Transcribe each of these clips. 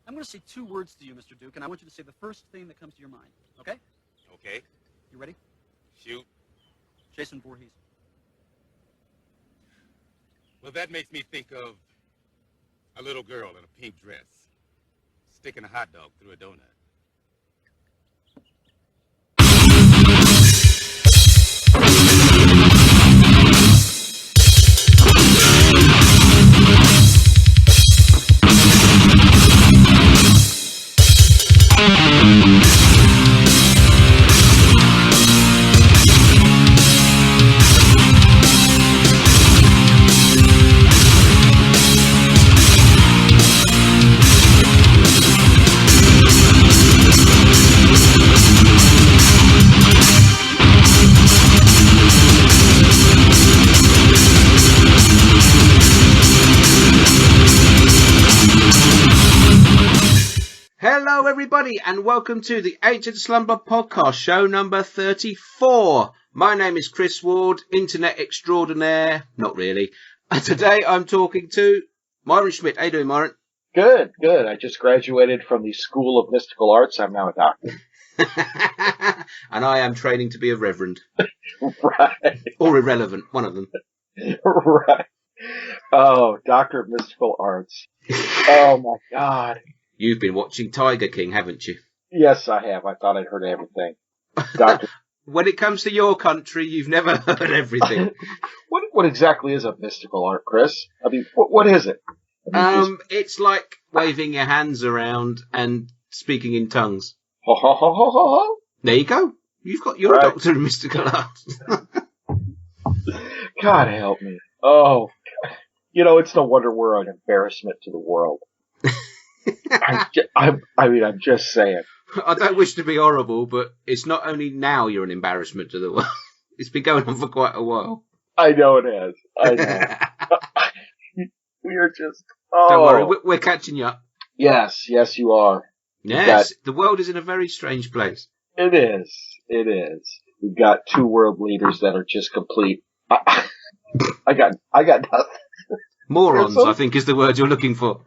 I'm going to say two words to you, Mr. Duke, and I want you to say the first thing that comes to your mind, okay? Okay. You ready? Shoot. Jason Voorhees. Well, that makes me think of a little girl in a pink dress sticking a hot dog through a donut. Hello everybody and welcome to the Ancient Slumber podcast, show number 34. My name is Chris Ward, internet extraordinaire, not really. And today I'm talking to Myron Schmidt. How you doing, Myron? Good, good. I just graduated from the School of Mystical Arts. I'm now a doctor. And I am training to be a reverend. Right. Or irrelevant, one of them. Right. Oh, Doctor of Mystical Arts. Oh my God. You've been watching Tiger King, haven't you? Yes, I have. I thought I'd heard everything. Doctor. When it comes to your country, you've never heard everything. What exactly is a mystical art, Chris? I mean, what is it? It's like waving your hands around and speaking in tongues. Ho, ho, ho, ho, ho, ho. There you go. You're a doctor of mystical arts. God help me. Oh, it's no wonder we're an embarrassment to the world. I'm just saying. I don't wish to be horrible, but it's not only now you're an embarrassment to the world. It's been going on for quite a while. I know it has. I know. We are just... Oh. Don't worry, we're catching you up. Yes, you are. Yes, the world is in a very strange place. It is. We've got two world leaders that are just complete... I got nothing. Morons, I think, is the word you're looking for.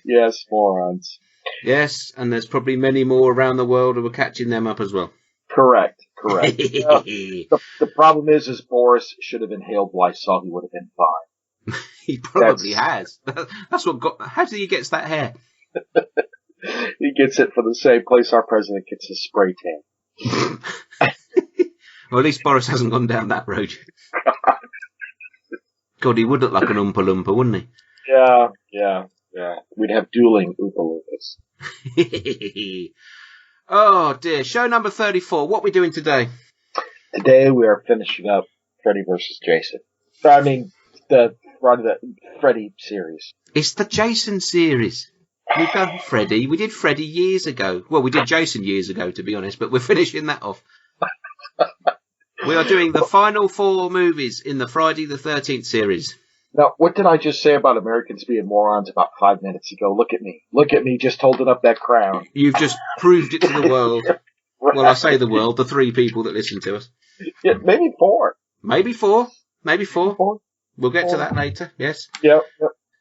Yes, morons. Yes, and there's probably many more around the world who are catching them up as well. Correct. The problem is Boris should have inhaled Lysol. He would have been fine. He probably has. That's what got... How do he get that hair? He gets it from the same place our president gets his spray tan. Well, at least Boris hasn't gone down that road. God, he would look like an Oompa Loompa, wouldn't he? Yeah. We'd have dueling Oompa Loompas. Oh, dear. Show number 34. What are we doing today? Today we are finishing up Freddy vs. Jason. I mean, the Freddy series. It's the Jason series. We've done Freddy. We did Freddy years ago. Well, we did Jason years ago, to be honest, but we're finishing that off. We are doing the final 4 movies in the Friday the 13th series. Now, what did I just say about Americans being morons about 5 minutes ago? Look at me just holding up that crown. You've just proved it to the world. Right. Well, I say the world, the 3 people that listen to us. Yeah, maybe 4. Maybe 4. We'll get to that later, yes. Yep.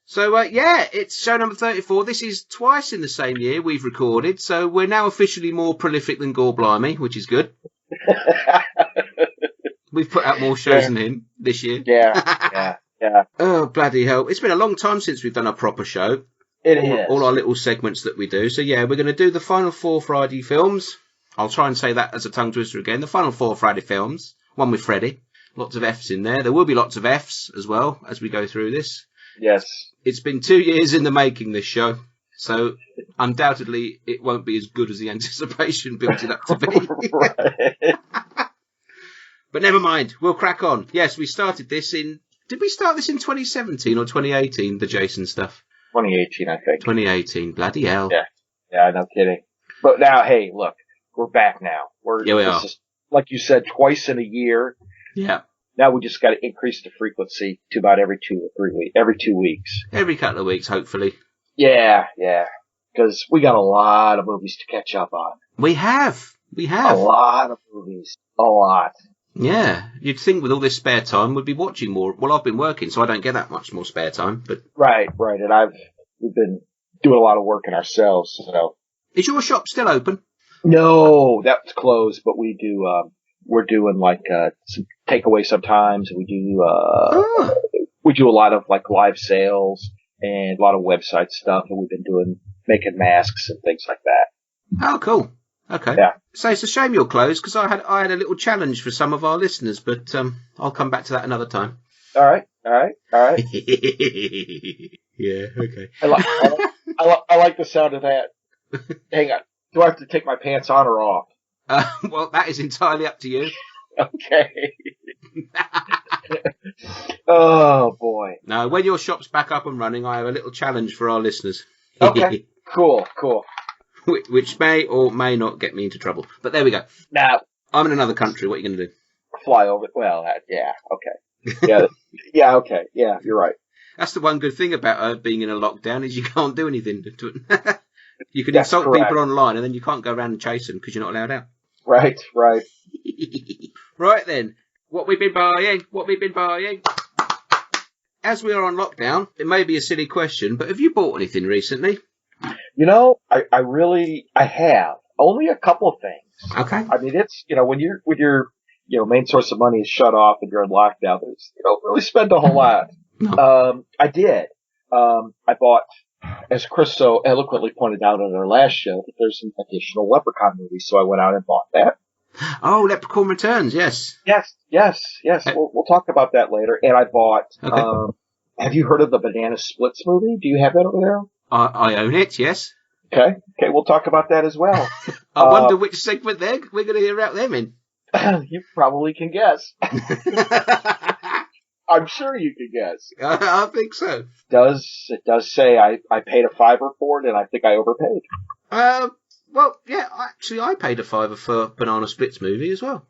So, it's show number 34. This is twice in the same year we've recorded, so we're now officially more prolific than Gore Blimey, which is good. We've put out more shows than him this year. Yeah. Oh, bloody hell. It's been a long time since we've done a proper show. It is. All our little segments that we do. So, yeah, we're going to do the final 4 Friday films. I'll try and say that as a tongue twister again. The final 4 Friday films. One with Freddy. Lots of F's in there. There will be lots of F's as well as we go through this. Yes. It's been 2 years in the making, this show. So, undoubtedly, it won't be as good as the anticipation built it up to be. Right. But never mind. We'll crack on. Yes, we started this in... Did we start this in 2017 or 2018, the Jason stuff? 2018, I think. 2018. Bloody hell. Yeah, no kidding. But now, hey, look, we're back now. We are. Is, like you said, twice in a year. Yeah. Now we just got to increase the frequency to about every 2 or 3 weeks. Every 2 weeks. Every couple of weeks, hopefully. Yeah. Because we got a lot of movies to catch up on. We have. A lot of movies. A lot. Yeah, you'd think with all this spare time we'd be watching more. Well, I've been working, so I don't get that much more spare time. But right, and we've been doing a lot of work in ourselves. So Is your shop still open? no, that's closed. But we do. We're doing like some takeaway sometimes. Ah. We do a lot of like live sales and a lot of website stuff, and we've been making masks and things like that. Oh, cool. Okay. Yeah. So it's a shame you're closed because I had a little challenge for some of our listeners, but I'll come back to that another time. All right. Yeah. Okay. I like the sound of that. Hang on. Do I have to take my pants on or off? Well, that is entirely up to you. Okay. Oh boy. No, when your shop's back up and running, I have a little challenge for our listeners. Okay. Cool. Which may or may not get me into trouble. But there we go. Now I'm in another country. What are you going to do? fly over. Well, yeah. Okay. Yeah. Okay. Yeah. You're right. That's the one good thing about being in a lockdown is you can't do anything to it. You can That's insult correct. people online and then you can't go around and chase them because you're not allowed out. Right. Right then, what we've been buying. As we are on lockdown, it may be a silly question, but have you bought anything recently? You know, I have only a couple of things. Okay. I mean, it's, when your main source of money is shut off and you're in lockdown, you don't really spend a whole lot. No. I did. I bought, as Chris so eloquently pointed out on our last show, that there's an additional Leprechaun movie, so I went out and bought that. Oh, Leprechaun Returns, yes. Yes. We'll talk about that later. And I bought, Okay. have you heard of the Banana Splits movie? Do you have that over there? I own it, yes. Okay, we'll talk about that as well. I wonder which segment we're going to hear out them in. You probably can guess. I'm sure you can guess. I think so. It does say I paid a $5 for it, and I think I overpaid. Well, yeah, actually, I paid a $5 for Banana Splits movie as well.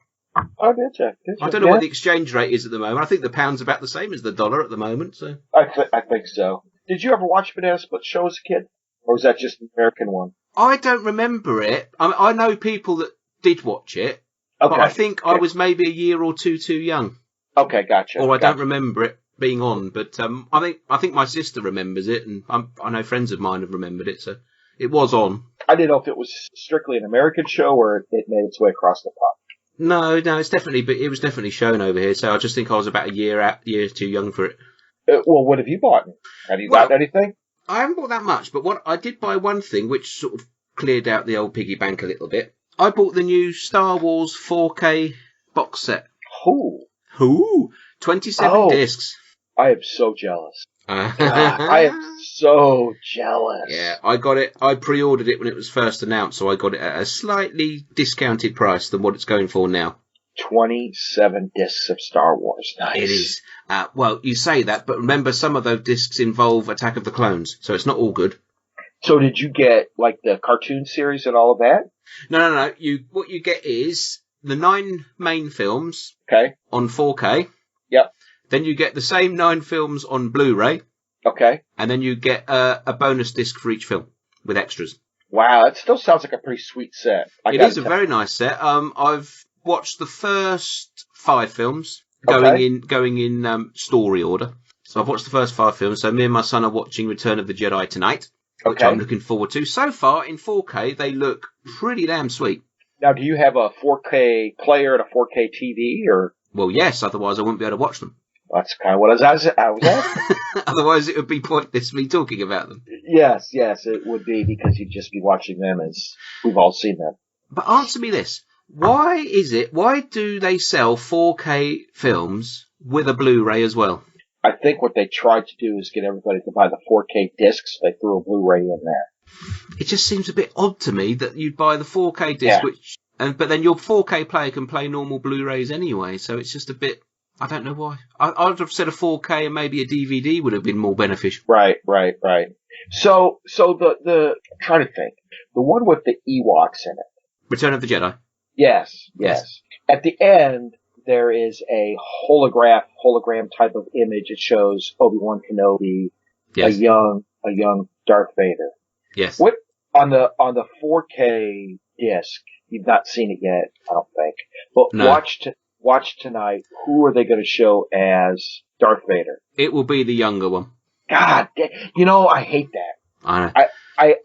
Oh, did you? I don't know what the exchange rate is at the moment. I think the pound's about the same as the dollar at the moment. So I think so. Did you ever watch Banana Split show as a kid? Or was that just an American one? I don't remember it. I know people that did watch it, but I think I was maybe a year or two too young. Okay, gotcha. Or I don't remember it being on, but I think my sister remembers it, and I know friends of mine have remembered it, so it was on. I didn't know if it was strictly an American show or it made its way across the pond. No, it was definitely shown over here, so I just think I was about a year too young for it. Well, what have you bought? Have you bought anything? I haven't bought that much, but what I did buy one thing which sort of cleared out the old piggy bank a little bit. I bought the new Star Wars 4K box set. Ooh, 27 discs. I am so jealous. I am so jealous. Yeah, I got it. I pre-ordered it when it was first announced, so I got it at a slightly discounted price than what it's going for now. 27 discs of Star Wars. Nice. It is. Well, you say that, but remember some of those discs involve Attack of the Clones, so it's not all good. So did you get, like, the cartoon series and all of that? No. What you get is the 9 main films on 4K. Yep. Then you get the same 9 films on Blu-ray. Okay. And then you get a bonus disc for each film with extras. Wow, that still sounds like a pretty sweet set. It is a very nice set. I've watched the first 5 films going in story order. So I've watched the first 5 films. So me and my son are watching Return of the Jedi tonight, which I'm looking forward to. So far, in 4K, they look pretty damn sweet. Now, do you have a 4K player and a 4K TV, or? Well, yes. Otherwise, I wouldn't be able to watch them. That's kind of what I was asking. Otherwise, it would be pointless me talking about them. Yes, it would be, because you'd just be watching them as we've all seen them. But answer me this. Why do they sell 4K films with a Blu-ray as well? I think what they tried to do is get everybody to buy the 4K discs. They threw a Blu-ray in there. It just seems a bit odd to me that you'd buy the 4K disc, but then your 4K player can play normal Blu-rays anyway, so it's just a bit... I don't know why. I would have said a 4K and maybe a DVD would have been more beneficial. Right. So the I'm trying to think. The one with the Ewoks in it. Return of the Jedi. Yes. At the end, there is a hologram type of image. It shows Obi-Wan Kenobi, a young Darth Vader. Yes. What on the 4K disc? You've not seen it yet, I don't think. But no. Watch tonight. Who are they going to show as Darth Vader? It will be the younger one. God, I hate that. I know.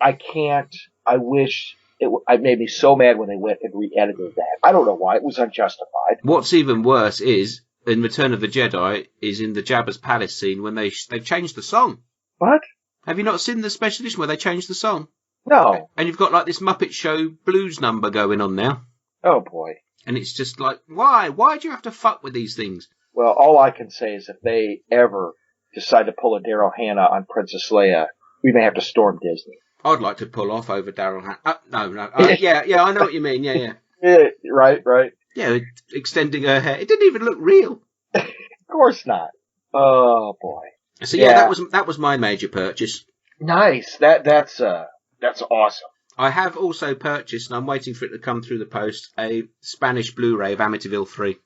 I can't. I wish it made me so mad when they went and re-edited that. I don't know why. It was unjustified. What's even worse is in Return of the Jedi is in the Jabba's palace scene when they've changed the song. What? Have you not seen the special edition where they changed the song? No. And you've got like this Muppet Show blues number going on now. Oh boy. And it's just like, why? Why do you have to fuck with these things? Well, all I can say is if they ever decide to pull a Daryl Hannah on Princess Leia, we may have to storm Disney. I'd like to pull off over Daryl Hannah. No. Yeah, I know what you mean. Yeah. Yeah, right. Yeah, extending her hair. It didn't even look real. Of course not. Oh boy. So yeah, that was my major purchase. Nice. That's awesome. I have also purchased, and I'm waiting for it to come through the post, a Spanish Blu-ray of Amityville 3.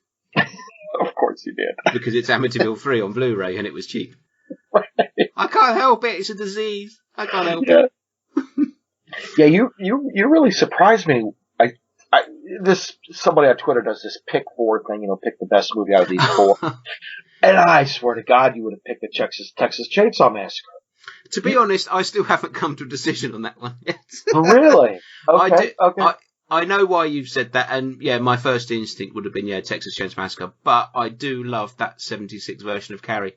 Of course you did. Because it's Amityville 3 on Blu-ray and it was cheap. I can't help it. It's a disease. I can't help it. Yeah, you really surprised me. Somebody on Twitter does this pick 4 thing, pick the best movie out of these 4. And I swear to God, you would have picked the Texas Chainsaw Massacre. To be honest, I still haven't come to a decision on that one yet. Really? Okay. I know why you've said that, and yeah, my first instinct would have been, Texas Chainsaw Massacre, but I do love that 76 version of Carrie.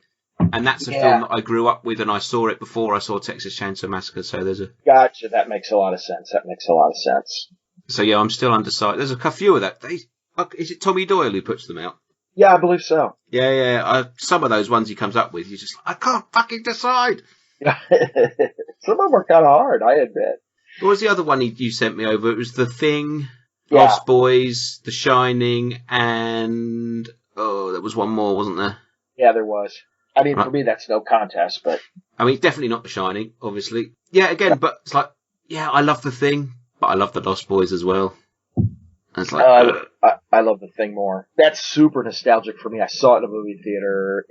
And that's a film that I grew up with, and I saw it before I saw Texas Chainsaw Massacre, so there's a... Gotcha, that makes a lot of sense. So yeah, I'm still undecided. There's a few of that. Is it Tommy Doyle who puts them out? Yeah, I believe so. Yeah. Some of those ones he comes up with, you're just like, I can't fucking decide. Some of them are kind of hard, I admit. What was the other one you sent me over? It was The Thing, Yeah. Lost Boys, The Shining, and... Oh, there was one more, wasn't there? Yeah, there was. I mean, for me, that's no contest, but... I mean, definitely not The Shining, obviously. Yeah, again, but it's like, I love The Thing, but I love The Lost Boys as well. And it's like... I love The Thing more. That's super nostalgic for me. I saw it in a movie theater.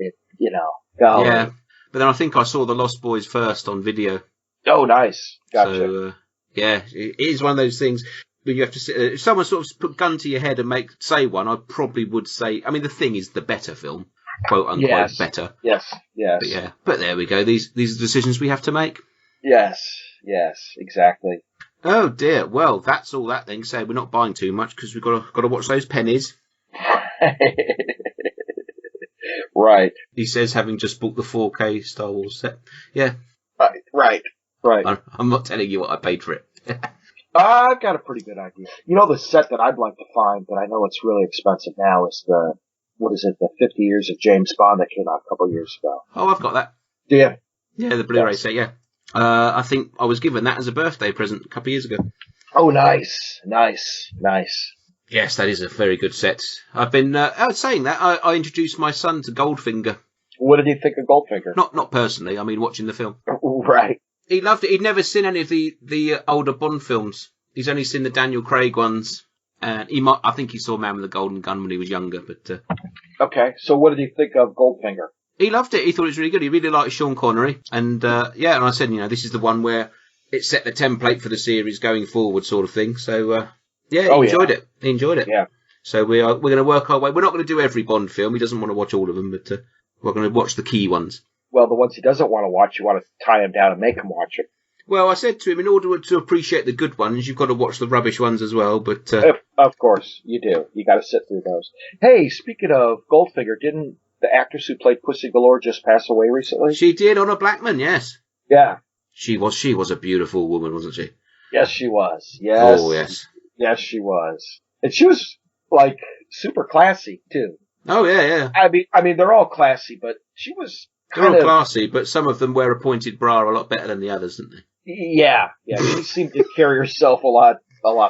Golly. Yeah, but then I think I saw The Lost Boys first on video. Oh, nice. Gotcha. So, it is one of those things where you have to sit... if someone sort of put gun to your head and say one, I probably would say... I mean, The Thing is the better film. Quote unquote better. Yes. But there we go. These are decisions we have to make. Yes, exactly. Oh dear. Well, that's all that then. So we're not buying too much because we've got to watch those pennies. Right. He says, having just bought the 4K Star Wars set. Yeah. Right. I'm not telling you what I paid for it. I've got a pretty good idea. The set that I'd like to find, but I know it's really expensive now, is the 50 Years of James Bond that came out a couple of years ago. Oh, I've got that. Do you? Yeah, the Blu-ray set, yeah. I think I was given that as a birthday present a couple of years ago. Oh, nice. Yes, that is a very good set. I've been saying that. I introduced my son to Goldfinger. What did he think of Goldfinger? Not personally. I mean, watching the film. Right. He loved it. He'd never seen any of the older Bond films. He's only seen the Daniel Craig ones. And I think he saw Man with the Golden Gun when he was younger. But okay, so what did he think of Goldfinger? He loved it. He thought it was really good. He really liked Sean Connery. And and I said, this is the one where it set the template for the series going forward, sort of thing. So he enjoyed it. He enjoyed it. Yeah. So we're going to work our way. We're not going to do every Bond film. He doesn't want to watch all of them, but we're going to watch the key ones. Well, the ones he doesn't want to watch, you want to tie him down and make him watch it. Well, I said to him, in order to appreciate the good ones, you've got to watch the rubbish ones as well. But of course, you do. You got to sit through those. Hey, speaking of Goldfinger, didn't the actress who played Pussy Galore just pass away recently? She did, Honor Blackman, yes. Yeah. She was a beautiful woman, wasn't she? Yes, she was. Yes. Oh, yes. Yes, she was. And she was, super classy, too. Oh, yeah. I mean, they're all classy, but she was They're all classy, but some of them wear a pointed bra a lot better than the others, didn't they? Yeah. She seemed to carry herself a lot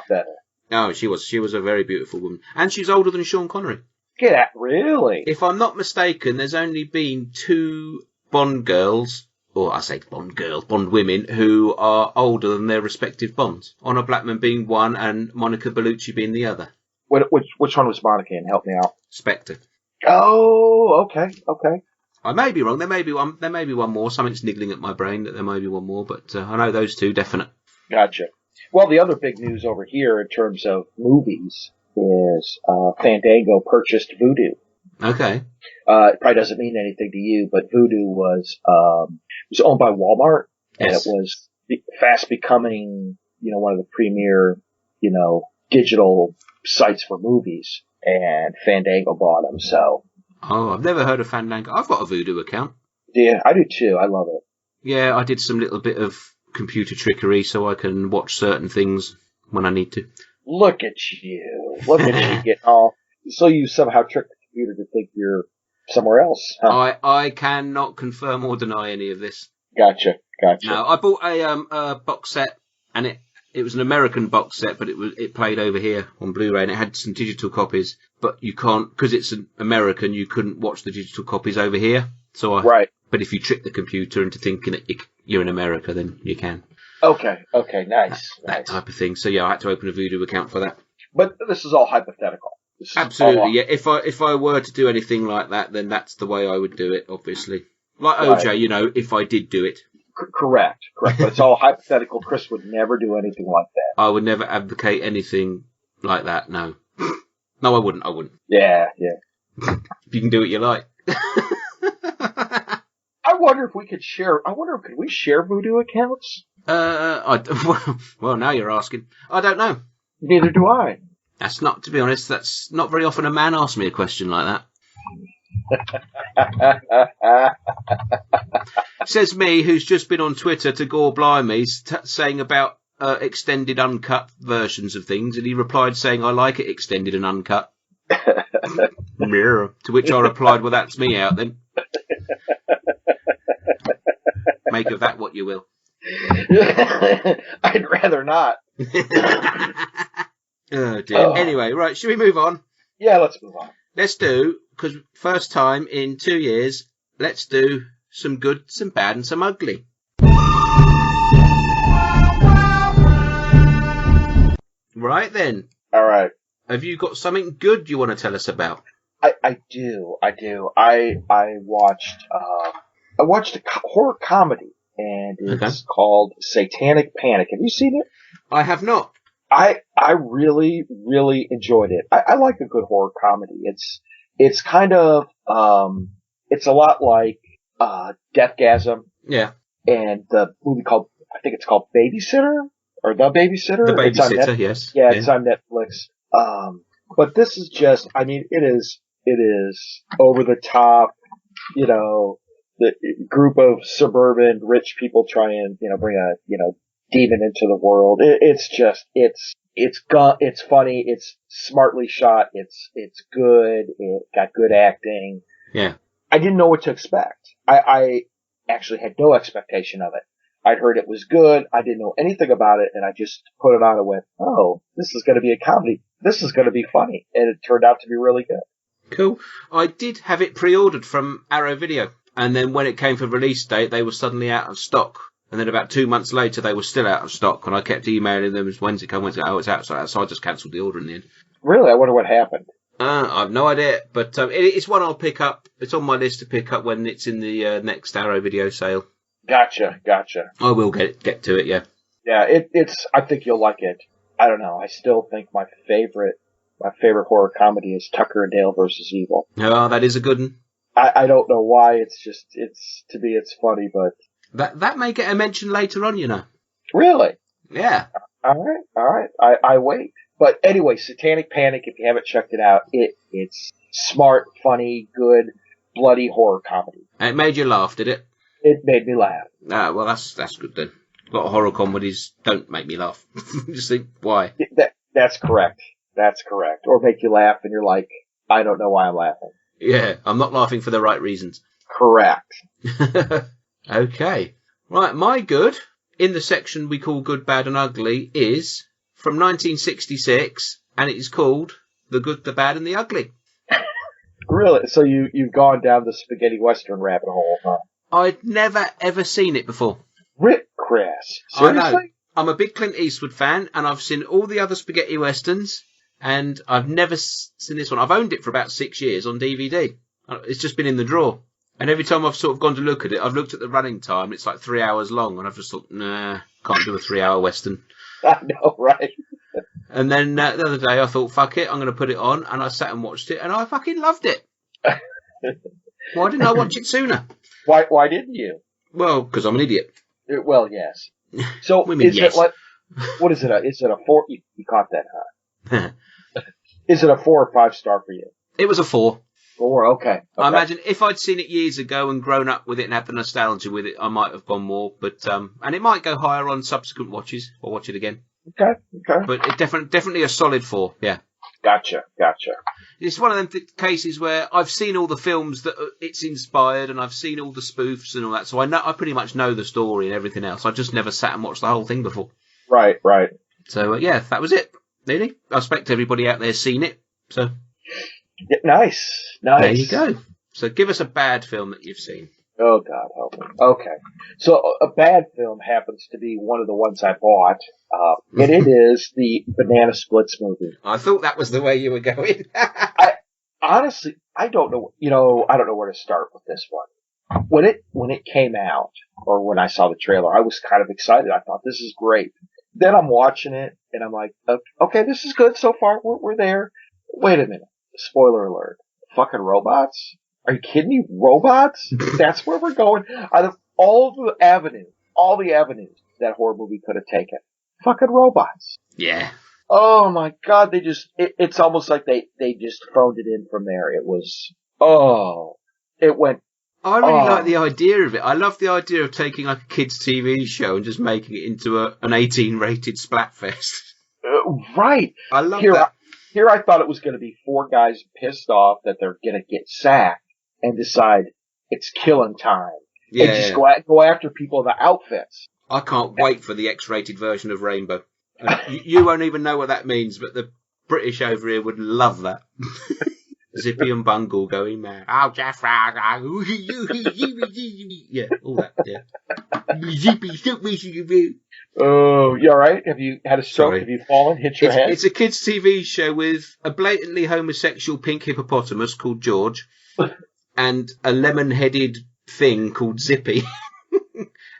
better. No, she was a very beautiful woman. And she's older than Sean Connery. Get at, really? If I'm not mistaken, there's only been 2 Bond girls, or I say Bond girls, Bond women, who are older than their respective Bonds. Honor Blackman being one, and Monica Bellucci being the other. Which one was Monica? And help me out. Spectre. Oh, okay. I may be wrong. There may be one more. Something's niggling at my brain that there may be one more, but I know those 2 definite. Gotcha. Well, the other big news over here in terms of movies is Fandango purchased Vudu. Okay. It probably doesn't mean anything to you, but Vudu was owned by Walmart, and yes. it was fast becoming, one of the premier, digital sites for movies, and Fandango bought them. So. Oh, I've never heard of Fandango. I've got a Voodoo account. Yeah, I do too. I love it. Yeah, I did some little bit of computer trickery so I can watch certain things when I need to. Look at you. Look at you getting all. So you somehow tricked the computer to think you're somewhere else. Huh? I cannot confirm or deny any of this. Gotcha. No, I bought a box set, and it was an American box set, but it played over here on Blu-ray, and it had some digital copies. But you can't, because it's an American, you couldn't watch the digital copies over here. Right. But if you trick the computer into thinking that you're in America, then you can. Okay, nice. That type of thing. So yeah, I had to open a Voodoo account for that. But this is all hypothetical. Absolutely, yeah. If I were to do anything like that, then that's the way I would do it, obviously. Like OJ, right. If I did do it. Correct. But it's all hypothetical. Chris would never do anything like that. I would never advocate anything like that, no. No, I wouldn't. Yeah. You can do what you like. I wonder if we could share. Could we share Voodoo accounts? Well, now you're asking. I don't know. Neither do I. To be honest, that's not very often a man asks me a question like that. Says me, who's just been on Twitter to gore blimeys, saying about extended uncut versions of things, and he replied saying, I like it extended and uncut. Mirror. To which I replied, well, that's me out then. Make of that what you will. I'd rather not. Oh dear. Oh. Anyway, right, should we move on? Yeah, let's move on. Let's do, because first time in 2 years, let's do some good, some bad, and some ugly. Right then. All right. Have you got something good you want to tell us about? I do. I watched a horror comedy, and it's called Satanic Panic. Have you seen it? I have not. I really, really enjoyed it. I like a good horror comedy. It's kind of, it's a lot like, Deathgasm. Yeah. And the movie I think it's called Babysitter, or The Babysitter. The Babysitter, yes. Yeah, it's on Netflix. But this is just, it is over the top, the group of suburban rich people try and, bring a, demon into the world. It's funny. It's smartly shot. It's good. It got good acting. Yeah. I didn't know what to expect. I actually had no expectation of it. I'd heard it was good. I didn't know anything about it, and I just put it on and went, oh, this is going to be a comedy. This is going to be funny. And it turned out to be really good. Cool. I did have it pre-ordered from Arrow Video, and then when it came for release date, they were suddenly out of stock. And then about 2 months later, they were still out of stock, and I kept emailing them, when's it come, oh, it's out, so I just cancelled the order in the end. Really? I wonder what happened. I have no idea, but it's one I'll pick up. It's on my list to pick up when it's in the next Arrow Video sale. Gotcha. I will get to it, yeah. Yeah, I think you'll like it. I don't know, I still think my favorite horror comedy is Tucker and Dale versus Evil. Oh, that is a good one. I don't know why, to me it's funny, but... That may get a mention later on, Really? Yeah. All right. I wait. But anyway, Satanic Panic, if you haven't checked it out, it's smart, funny, good, bloody horror comedy. And it made you laugh, did it? It made me laugh. Ah, well, that's good then. A lot of horror comedies don't make me laugh. Just think, why? That's correct. Or make you laugh and you're like, I don't know why I'm laughing. Yeah, I'm not laughing for the right reasons. Correct. Okay. Right, my good, in the section we call Good, Bad and Ugly, is from 1966, and it is called The Good, the Bad and the Ugly. Really? So you've gone down the spaghetti western rabbit hole, huh? I'd never, ever seen it before. Rick Chris. Seriously? I know. I'm a big Clint Eastwood fan, and I've seen all the other spaghetti westerns, and I've never seen this one. I've owned it for about 6 years on DVD. It's just been in the drawer. And every time I've sort of gone to look at it, I've looked at the running time. It's like 3 hours long, and I've just thought, nah, can't do a 3-hour western. I know, right? And then the other day I thought, fuck it, I'm going to put it on, and I sat and watched it, and I fucking loved it. Why didn't I watch it sooner? Why didn't you? Well, because I'm an idiot. Well, yes. So We mean is yes. it like, what is it? Is it a 4? You caught that, huh? Is it a 4 or 5 star for you? It was a 4. 4, okay. I imagine if I'd seen it years ago and grown up with it and had the nostalgia with it, I might have gone more. But and it might go higher on subsequent watches. I'll watch it again. Okay. But it definitely a solid 4. Yeah. Gotcha. It's one of them cases where I've seen all the films that it's inspired, and I've seen all the spoofs and all that. So I pretty much know the story and everything else. I've just never sat and watched the whole thing before. Right. So yeah, that was it. Really, I expect everybody out there's seen it. So Yeah, nice. there you go. So give us a bad film that you've seen. Oh, God help me. Okay. So a bad film happens to be one of the ones I bought, and it is the Banana Splits movie. I thought that was the way you were going. Honestly, I don't know. I don't know where to start with this one. When it came out, or when I saw the trailer, I was kind of excited. I thought, this is great. Then I'm watching it, and I'm like, okay, this is good so far. We're there. Wait a minute. Spoiler alert. Fucking robots? Are you kidding me? Robots? That's where we're going? Out of all the avenues that horror movie could have taken, fucking robots. Yeah. Oh my God, it's almost like they just phoned it in from there. It went. I really like the idea of it. I love the idea of taking like a kids' TV show and just making it into an 18 rated splatfest. Right. I love that. Here I thought it was going to be 4 guys pissed off that they're going to get sacked and decide it's killing time. Yeah. And just go after people in the outfits. I can't wait for the X-rated version of Rainbow. You won't even know what that means, but the British over here would love that. Zippy and Bungle going mad. Oh, Jeff. Yeah, all that, yeah. Zippy, stop messing about. Oh, you alright? Have you had a stroke? Sorry. Have you fallen? Hit your head? It's a kids' TV show with a blatantly homosexual pink hippopotamus called George and a lemon-headed thing called Zippy.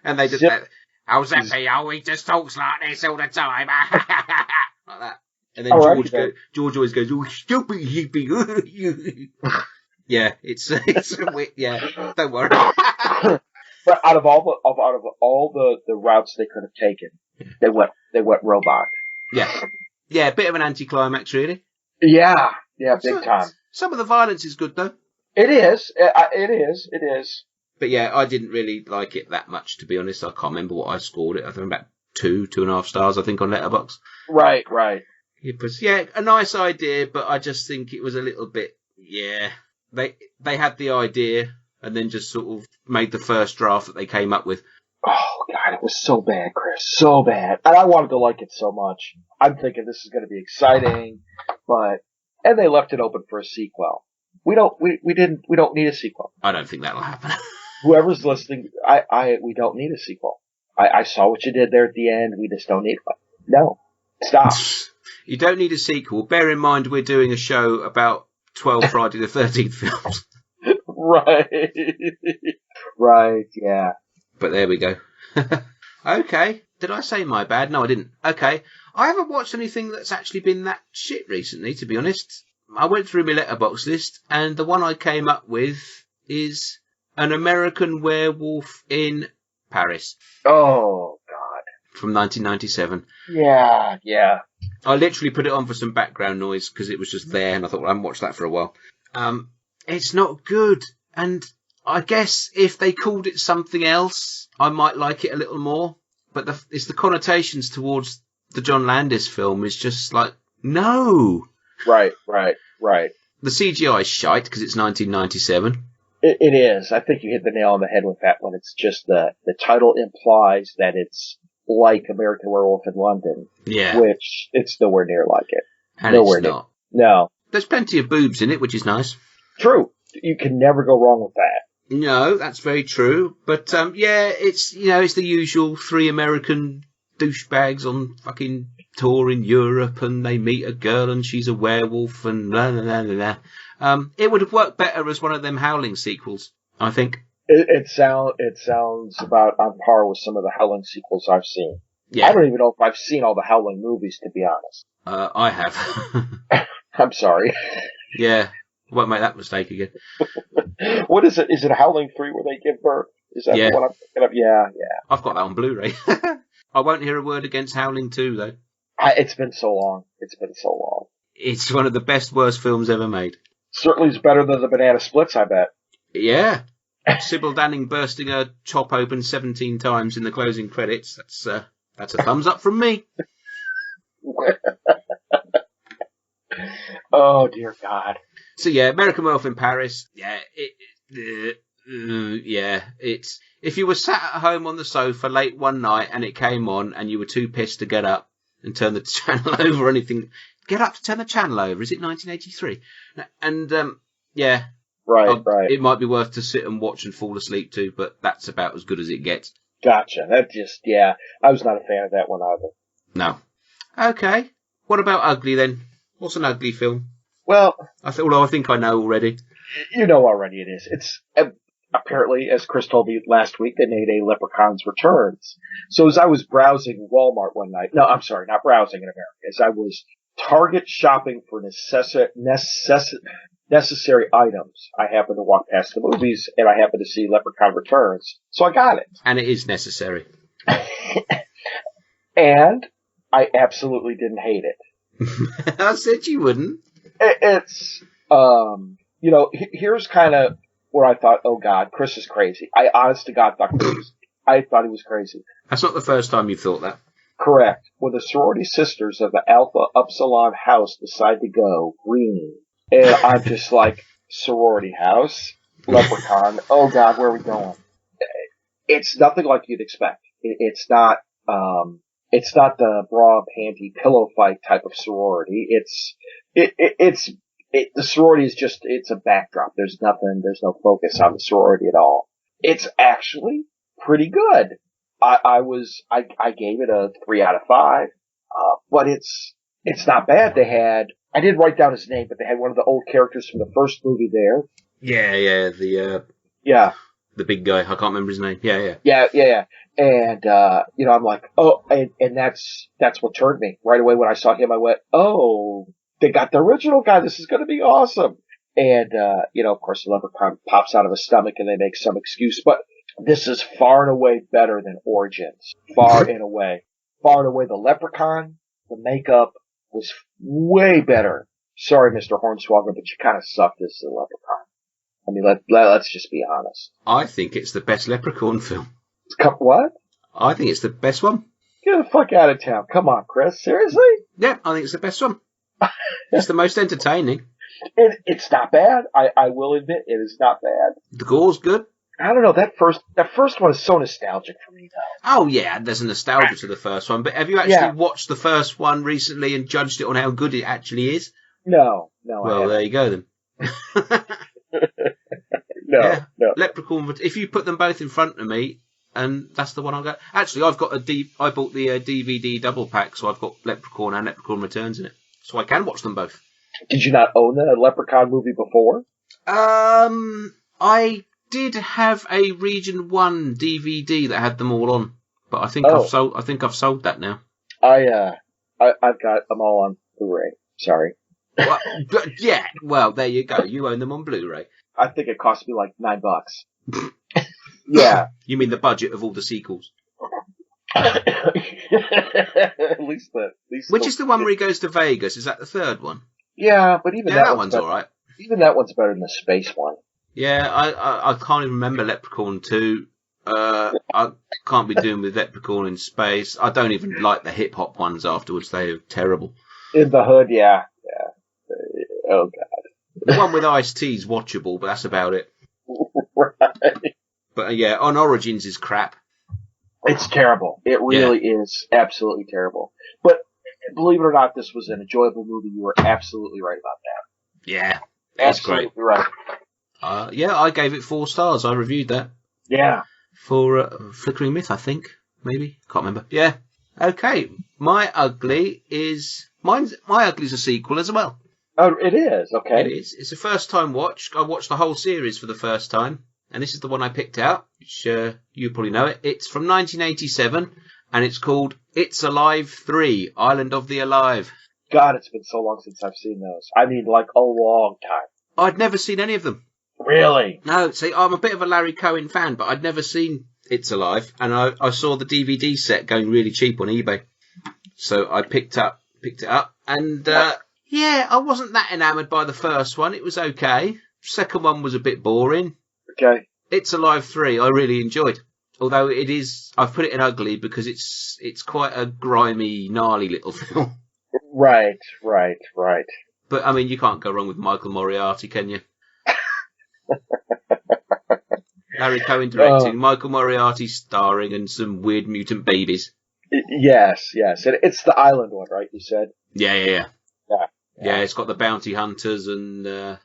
And they just... Oh, Zippy, he just talks like this all the time. Like that. And then George always goes, oh, stupid Zippy. Yeah, it's a weird... Yeah, don't worry. But out of all the routes they could have taken, they went robot. Yeah, a bit of an anticlimax, really. Yeah, big time. Some of the violence is good, though. It is. But yeah, I didn't really like it that much, to be honest. I can't remember what I scored it. I think about 2.5 stars, I think, on Letterboxd. Right. It was, a nice idea, but I just think it was a little bit, They had the idea and then just sort of made the first draft that they came up with. Oh, God, it was so bad, Chris. So bad. And I wanted to like it so much. I'm thinking this is going to be exciting, and they left it open for a sequel. We don't need a sequel. I don't think that'll happen. Whoever's listening, we don't need a sequel. I saw what you did there at the end. We just don't need one. No. Stop. You don't need a sequel. Bear in mind we're doing a show about 12 Friday the 13th films. Right, yeah. But there we go. Okay. Did I say my bad? No, I didn't. Okay. I haven't watched anything that's actually been that shit recently, to be honest. I went through my letterbox list, and the one I came up with is An American Werewolf in Paris. Oh, God. From 1997. Yeah. I literally put it on for some background noise because it was just there, and I thought, well, I haven't watched that for a while. It's not good, and I guess if they called it something else, I might like it a little more. But it's the connotations towards the John Landis film is just like, no. Right. The CGI is shite because it's 1997. It is. I think you hit the nail on the head with that one. It's just the title implies that it's like American Werewolf in London. Yeah. Which it's nowhere near like it. And nowhere it's not. No. There's plenty of boobs in it, which is nice. True. You can never go wrong with that. No, that's very true. But, it's, it's the usual 3 American douchebags on fucking tour in Europe, and they meet a girl and she's a werewolf and blah, blah, blah, blah, blah. It would have worked better as one of them Howling sequels, I think. It sounds about on par with some of the Howling sequels I've seen. Yeah. I don't even know if I've seen all the Howling movies, to be honest. I have. I'm sorry. Yeah. I won't make that mistake again. What is it? Is it Howling 3 where they give birth? Is that the one I'm picking up? Yeah. I've got that on Blu-ray. I won't hear a word against Howling 2, though. It's been so long. It's been so long. It's one of the best, worst films ever made. Certainly is better than the Banana Splits, I bet. Yeah. Sybil Danning bursting her top open 17 times in the closing credits. That's a thumbs up from me. Oh, dear God. So, yeah, American Werewolf in Paris. Yeah, it's... If you were sat at home on the sofa late one night and it came on and you were too pissed to get up and turn the channel over or anything... Get up to turn the channel over. Is it 1983? And, yeah... Right. It might be worth to sit and watch and fall asleep to, but that's about as good as it gets. Gotcha. I was not a fan of that one either. No. Okay. What about Ugly then? What's an ugly film? Well, I think I know already. You know already it is. It's apparently, as Chris told me last week, they made a Leprechaun's Returns. So as I was browsing Walmart one night, no, I'm sorry, not browsing in America, as I was Target shopping for necessary items, I happened to walk past the movies and I happened to see Leprechaun Returns. So I got it. And it is necessary. And I absolutely didn't hate it. I said you wouldn't. It's, here's kind of where I thought, oh God, Chris is crazy. I honest to God thought I thought he was crazy. That's not the first time you thought that. Correct. When the sorority sisters of the Alpha Upsilon house decide to go green, and I'm just like, sorority house, Leprechaun, oh God, where are we going? It's nothing like you'd expect. It's not the bra panty pillow fight type of sorority. The sorority is just, it's a backdrop. There's no focus on the sorority at all. It's actually pretty good. I gave it a 3 out of 5. But it's not bad. I didn't write down his name, but they had one of the old characters from the first movie there. Yeah, the big guy. I can't remember his name. Yeah. And, I'm like, oh, and that's what turned me. Right away when I saw him, I went, oh, they got the original guy. This is going to be awesome. And, of course, the leprechaun pops out of his stomach and they make some excuse, but this is far and away better than Origins. Far and away. The leprechaun, the makeup was way better. Sorry, Mr. Hornswoggle, but you kind of sucked as the leprechaun. I mean, let's just be honest. I think it's the best Leprechaun film. What? I think it's the best one. Get the fuck out of town. Come on, Chris. Seriously? Yeah, I think it's the best one. It's the most entertaining. It's not bad. I will admit it is not bad. The gore's good. I don't know. That first one is so nostalgic for me, though. Oh, yeah, there's a nostalgia to the first one. But have you actually watched the first one recently and judged it on how good it actually is? No. Well, there you go, then. No. Leprechaun, if you put them both in front of me, and that's the one I'll go. Actually, I bought the DVD double pack, so I've got Leprechaun and Leprechaun Returns in it. So I can watch them both. Did you not own the Leprechaun movie before? I did have a Region 1 DVD that had them all on, but I think I've sold that now. I've got them all on Blu-ray. Sorry. Well, yeah, well, there you go. You own them on Blu-ray. I think it cost me like $9. Yeah. You mean the budget of all the sequels? At least Which is the one where he goes to Vegas? Is that the third one? Yeah, but even that one's all right. Even that one's better than the space one. Yeah, I can't even remember Leprechaun 2. I can't be doing with Leprechaun in space. I don't even like the hip hop ones afterwards. They're terrible. In the Hood, yeah. Oh God. The one with Ice-T's watchable, but that's about it. Right. But yeah, on Origins is crap. It's terrible. It really is absolutely terrible. But believe it or not, this was an enjoyable movie. You were absolutely right about that. Yeah, that's great. Right. I gave it 4 stars. I reviewed that. Yeah. For Flickering Myth, I think. Maybe. Can't remember. Yeah. Okay. My Ugly is a sequel as well. Oh, it is? Okay. It is. It's a first time watch. I watched the whole series for the first time. And this is the one I picked out, which you probably know it. It's from 1987, and it's called It's Alive 3, Island of the Alive. God, it's been so long since I've seen those. I mean, like a long time. I'd never seen any of them. Really? No, see, I'm a bit of a Larry Cohen fan, but I'd never seen It's Alive, and I saw the DVD set going really cheap on eBay, so I picked it up, and yeah, I wasn't that enamoured by the first one. It was okay. Second one was a bit boring. Okay. It's Alive 3, I really enjoyed. Although it is, I've put it in ugly because it's quite a grimy, gnarly little film. Right. But I mean, you can't go wrong with Michael Moriarty, can you? Larry Cohen directing, Michael Moriarty starring, and some weird mutant babies. Yes. It's the island one, right? You said. Yeah. It's got the bounty hunters and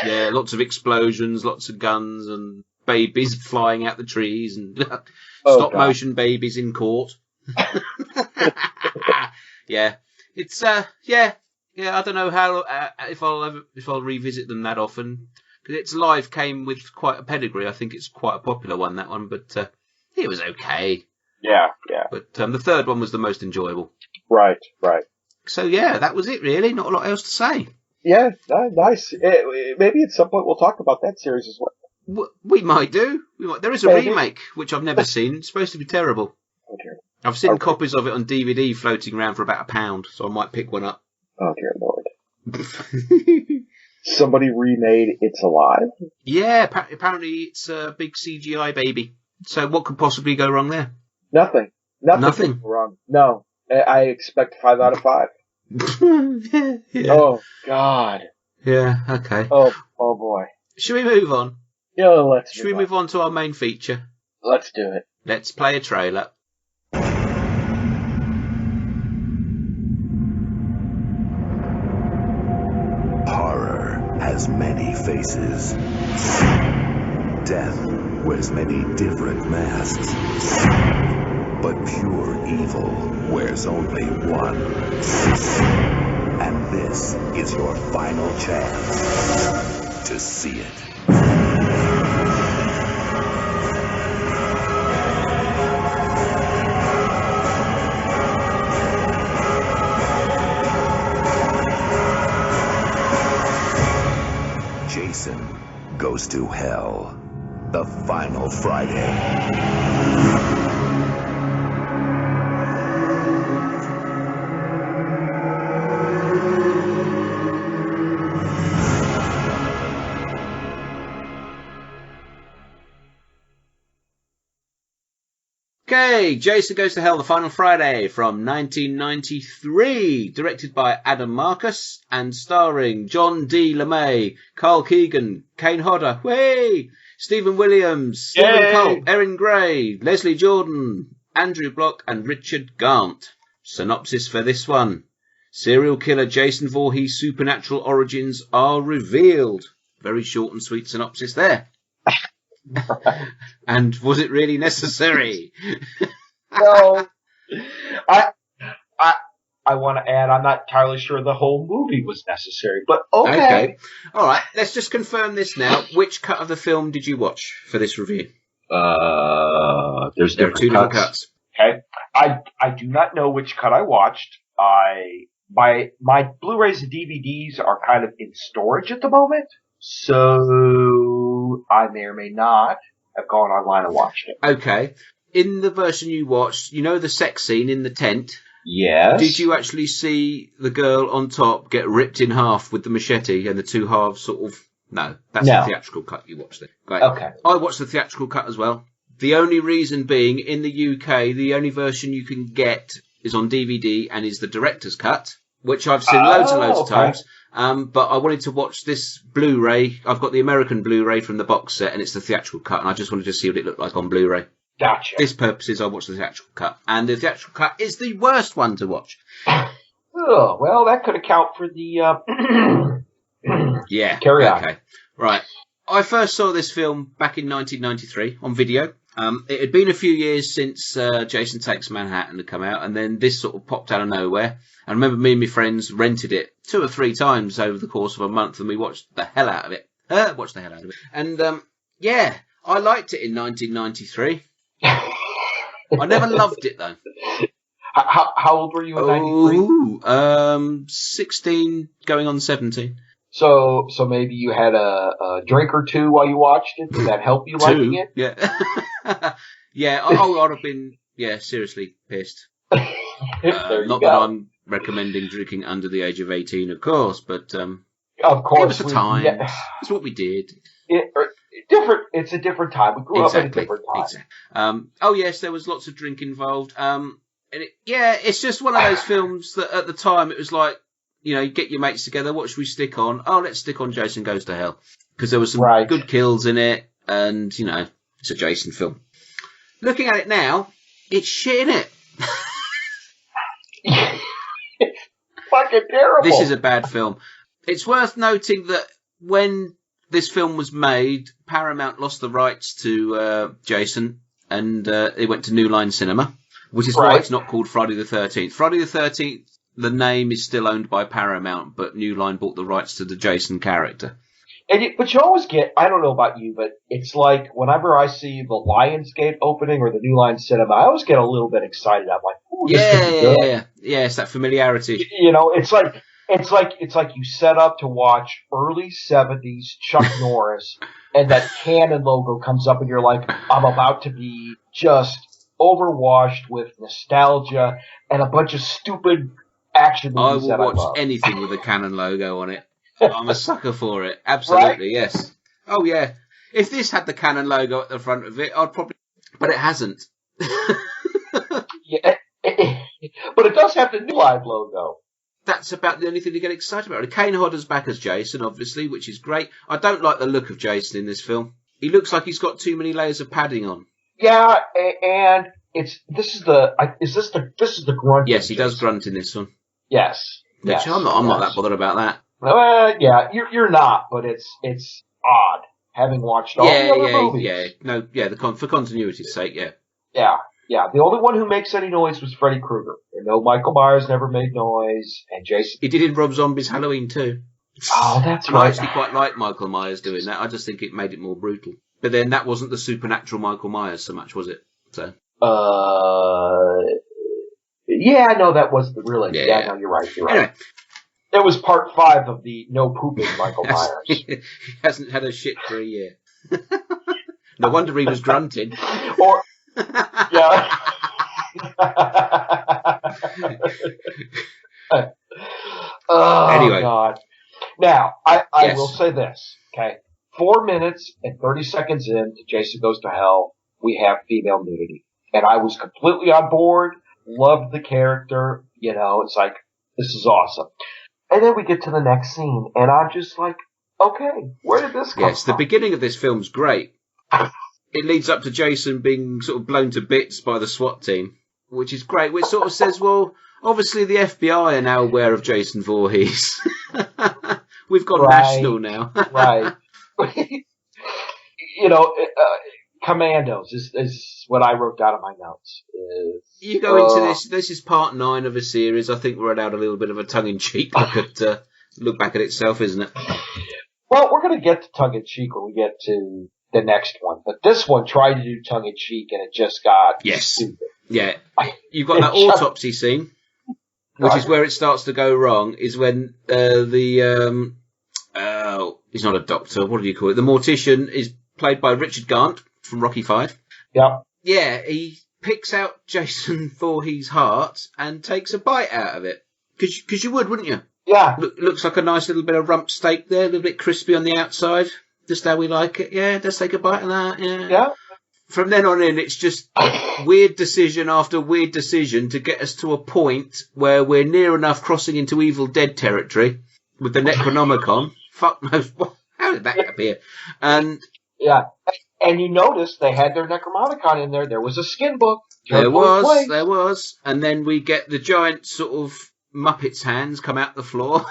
lots of explosions, lots of guns, and babies flying out the trees, and stop motion babies in court. Yeah, it's I don't know how if I'll revisit them that often. Because It's Alive came with quite a pedigree. I think it's quite a popular one, that one, but it was okay. Yeah. But the third one was the most enjoyable. Right. So yeah, that was it really. Not a lot else to say. Yeah, nice. Maybe at some point we'll talk about that series as well. We might do. There is a remake, which I've never seen. It's supposed to be terrible. Okay. I've seen copies of it on DVD floating around for about £1, so I might pick one up. Oh, dear Lord. Somebody remade It's Alive? Yeah, apparently it's a big CGI baby. So what could possibly go wrong there? Nothing. Nothing. Could go wrong. No. I expect 5 out of 5. Yeah. Oh, God. Yeah, okay. Oh boy. Should we move on? Yeah, let's Should we move on to our main feature? Let's do it. Let's play a trailer. Horror has many faces. Death wears many different masks. But pure evil wears only one. And this is your final chance to see it. Jason Goes to Hell. The Final Friday. Okay, Jason Goes to Hell, The Final Friday from 1993, directed by Adam Marcus and starring John D. LeMay, Carl Keegan, Kane Hodder, Stephen Williams, Stephen Colt, Erin Gray, Leslie Jordan, Andrew Block and Richard Gant. Synopsis for this one. Serial killer Jason Voorhees' supernatural origins are revealed. Very short and sweet synopsis there. And was it really necessary? No. I want to add, I'm not entirely sure the whole movie was necessary, but okay. All right, let's just confirm this now. Which cut of the film did you watch for this review? There are two different cuts. Okay. I do not know which cut I watched. My Blu-rays and DVDs are kind of in storage at the moment, so I may or may not have gone online and watched it. Okay. In the version you watched, you know the sex scene in the tent? Yes. Did you actually see the girl on top get ripped in half with the machete and the two halves sort of... No, that's the theatrical cut you watched it. Great. Okay. I watched the theatrical cut as well. The only reason being, in the UK, the only version you can get is on DVD and is the director's cut, which I've seen loads and loads of times. But I wanted to watch this Blu-ray. I've got the American Blu-ray from the box set, and it's the theatrical cut, and I just wanted to see what it looked like on Blu-ray. Gotcha. This purposes, I watched the theatrical cut, and the theatrical cut is the worst one to watch. Oh, well, that could account for the... Yeah. Carry on. Okay. Right. I first saw this film back in 1993 on video. It had been a few years since Jason Takes Manhattan had come out, and then this sort of popped out of nowhere. I remember me and my friends rented it 2 or 3 times over the course of a month, and we watched the hell out of it. And, I liked it in 1993. I never loved it, though. How old were you in 93? 16, going on 17. So maybe you had a drink or two while you watched it. Did that help you liking it? Yeah. Yeah, I'd have been, seriously pissed. There you not go. that I'm recommending drinking under the age of 18, of course, but Of course, it was the time. It's what we did. It's a different time. We grew up at a different time. Exactly. Oh yes, there was lots of drink involved. It's just one of those films that at the time it was like, you get your mates together. What should we stick on? Oh, let's stick on Jason Goes to Hell because there was some good kills in it, and it's a Jason film. Looking at it now, it's shit, innit? It's fucking terrible. This is a bad film. It's worth noting that when this film was made, Paramount lost the rights to Jason, and it went to New Line Cinema, which is why it's not called Friday the 13th. Friday the 13th, the name is still owned by Paramount, but New Line bought the rights to the Jason character. But you always get, I don't know about you, but it's like whenever I see the Lionsgate opening or the New Line Cinema, I always get a little bit excited. I'm like, ooh, this could be good. Yeah, it's that familiarity. It's like you set up to watch early 70s Chuck Norris and that Canon logo comes up and you're like, I'm about to be just overwashed with nostalgia and a bunch of stupid action movies I will watch love. anything with a Canon logo on it. I'm a sucker for it. Absolutely, yes. Oh, yeah. If this had the Canon logo at the front of it, I'd probably... But it hasn't. Yeah, but it does have the New Line logo. That's about the only thing to get excited about. Kane Hodder's back as Jason, obviously, which is great. I don't like the look of Jason in this film. He looks like he's got too many layers of padding on. Yeah, and this is the grunt. Yes, he does grunt in this one. Yes. Which I'm not that bothered about that. Yeah, you're not, but it's odd having watched all the other movies. For continuity's sake, yeah. Yeah. The only one who makes any noise was Freddy Krueger. Michael Myers never made noise, and Jason. He did in Rob Zombie's Halloween too. Oh, that's right. I actually right. quite like Michael Myers doing that. I just think it made it more brutal. But then that wasn't the supernatural Michael Myers so much, was it? So. Yeah, no, that wasn't really. Yeah, no, you're right. Anyway. It was part 5 of the no pooping Michael Myers. He hasn't had a shit for a year. No wonder he was grunting. Yeah. Anyway. God. Now, I will say this, okay? 4 minutes and 30 seconds into Jason Goes to Hell, we have female nudity. And I was completely on board, loved the character, it's like, this is awesome. And then we get to the next scene, and I'm just like, okay, where did this come from? Yes, the beginning of this film's great. It leads up to Jason being sort of blown to bits by the SWAT team, which is great, which sort of says, well, obviously the FBI are now aware of Jason Voorhees. We've gone national now. Right. Commandos is what I wrote down in my notes. You go into this is part 9 of a series. I think we're allowed a little bit of a tongue-in-cheek look back at itself, isn't it? Well, we're going to get to tongue-in-cheek when we get to the next one. But this one tried to do tongue-in-cheek, and it just got stupid. Yeah. You've got that autopsy scene, which is where it starts to go wrong, is when he's not a doctor, what do you call it? The mortician is played by Richard Gant from Rocky V. Yeah. Yeah, he picks out Jason Voorhees' heart and takes a bite out of it. Because you would, wouldn't you? Yeah. Looks like a nice little bit of rump steak there, a little bit crispy on the outside. Just how we like it. Yeah, let's take a bite of that. Yeah. From then on in, it's just weird decision after weird decision to get us to a point where we're near enough crossing into Evil Dead territory with the Necronomicon. Fuck knows how did that appear? And and you notice they had their Necronomicon in there. There was a skin book. There was. And then we get the giant sort of Muppet's hands come out the floor.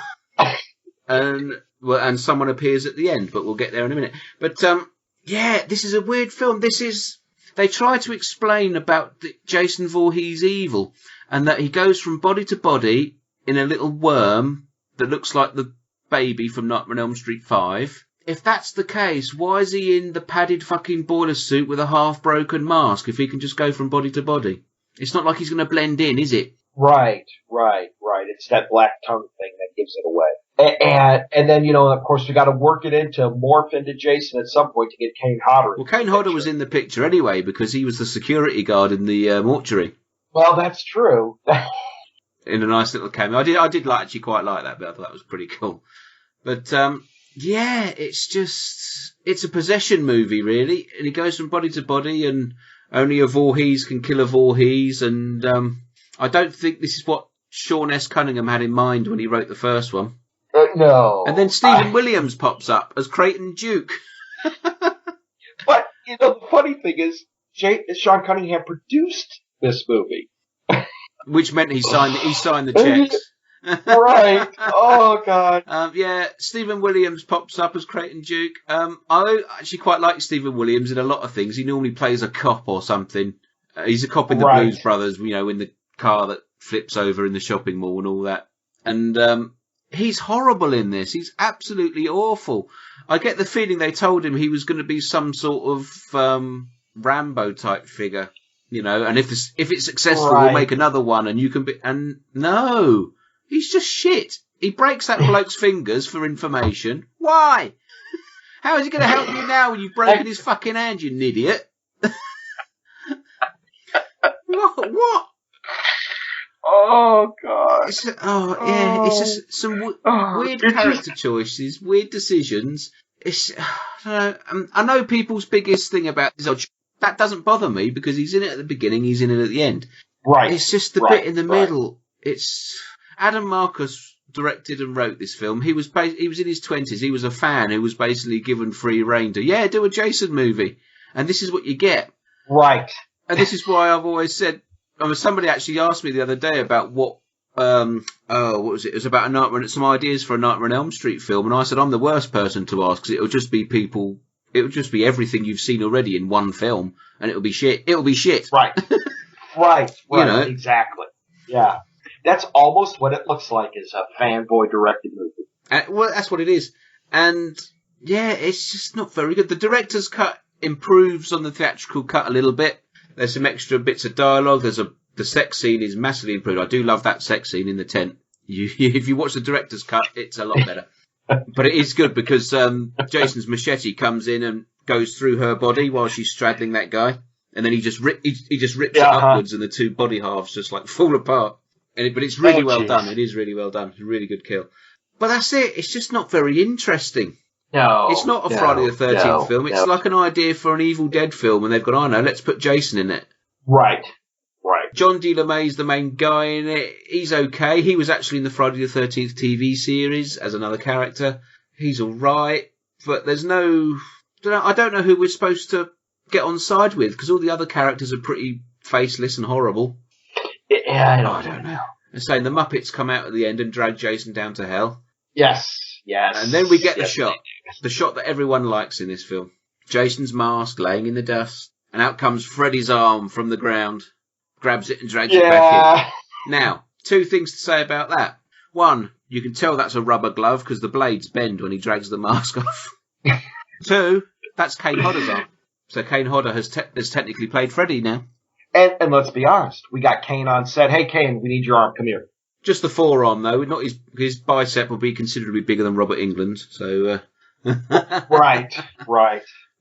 and someone appears at the end, but we'll get there in a minute. But, this is a weird film. They try to explain about Jason Voorhees' evil, and that he goes from body to body in a little worm that looks like the baby from Nightmare on Elm Street 5. If that's the case, why is he in the padded fucking boiler suit with a half-broken mask if he can just go from body to body? It's not like he's going to blend in, is it? Right. It's that black tongue thing that gives it away. And then, of course, we got to work it into morph into Jason at some point to get Kane Hodder. Well, Kane Hodder was in the picture anyway because he was the security guard in the mortuary. Well, that's true. In a nice little cameo. I did actually quite like that bit. I thought that was pretty cool. But, yeah, it's a possession movie, really. And he goes from body to body and only a Voorhees can kill a Voorhees. And I don't think this is what Sean S. Cunningham had in mind when he wrote the first one. No. And then Stephen Williams pops up as Creighton Duke. But, the funny thing is, Sean Cunningham produced this movie. Which meant he signed the checks. Right. Oh, God. Yeah, Stephen Williams pops up as Creighton Duke. I actually quite like Stephen Williams in a lot of things. He normally plays a cop or something. He's a cop in the Blues Brothers, in the car that flips over in the shopping mall and all that. And he's horrible in this. He's absolutely awful. I get the feeling they told him he was going to be some sort of Rambo type figure, and if it's successful, we'll make another one, and you can be. And no, he's just shit. He breaks that bloke's fingers for information. Why? How is he going to help you now when you've broken his fucking hand, you idiot? What? Oh, God. It's just some weird character choices, weird decisions. I know people's biggest thing about this. That doesn't bother me because he's in it at the beginning, he's in it at the end. Right. It's just the bit in the middle. It's Adam Marcus directed and wrote this film. He was in his 20s. He was a fan who was basically given free rein to do a Jason movie, and this is what you get. Right. And this is why I've always said. Somebody actually asked me the other day about what was it? It was about some ideas for a Nightmare on Elm Street film, and I said I'm the worst person to ask because it'll just be people. It would just be everything you've seen already in one film, and it'll be shit. It'll be shit. Right. Exactly. Yeah. That's almost what it looks like is a fanboy directed movie. Well, that's what it is. And, yeah, it's just not very good. The director's cut improves on the theatrical cut a little bit. There's some extra bits of dialogue. The sex scene is massively improved. I do love that sex scene in the tent. If you watch the director's cut, it's a lot better. But it is good because Jason's machete comes in and goes through her body while she's straddling that guy, and then he just rips it upwards, and the two body halves just like fall apart. But it's really well done. It is really well done. It's a really good kill. But that's it. It's just not very interesting. No, it's not a Friday the 13th film. It's like an idea for an Evil Dead film, and they've gone, let's put Jason in it. Right. John D. LeMay's the main guy in it. He's okay. He was actually in the Friday the 13th TV series as another character. He's all right, but there's no. I don't know who we're supposed to get on side with because all the other characters are pretty faceless and horrible. Yeah, I don't know. And saying the Muppets come out at the end and drag Jason down to hell. Yes. And then we get the shot that everyone likes in this film. Jason's mask laying in the dust, and out comes Freddy's arm from the ground, grabs it and drags it back in. Now, two things to say about that. One, you can tell that's a rubber glove because the blades bend when he drags the mask off. Two, that's Kane Hodder's arm. So Kane Hodder has technically played Freddy now. And let's be honest, we got Kane on set. Hey, Kane, we need your arm. Come here. Just the forearm, though. Not his bicep will be considerably bigger than Robert Englund's. So, Right.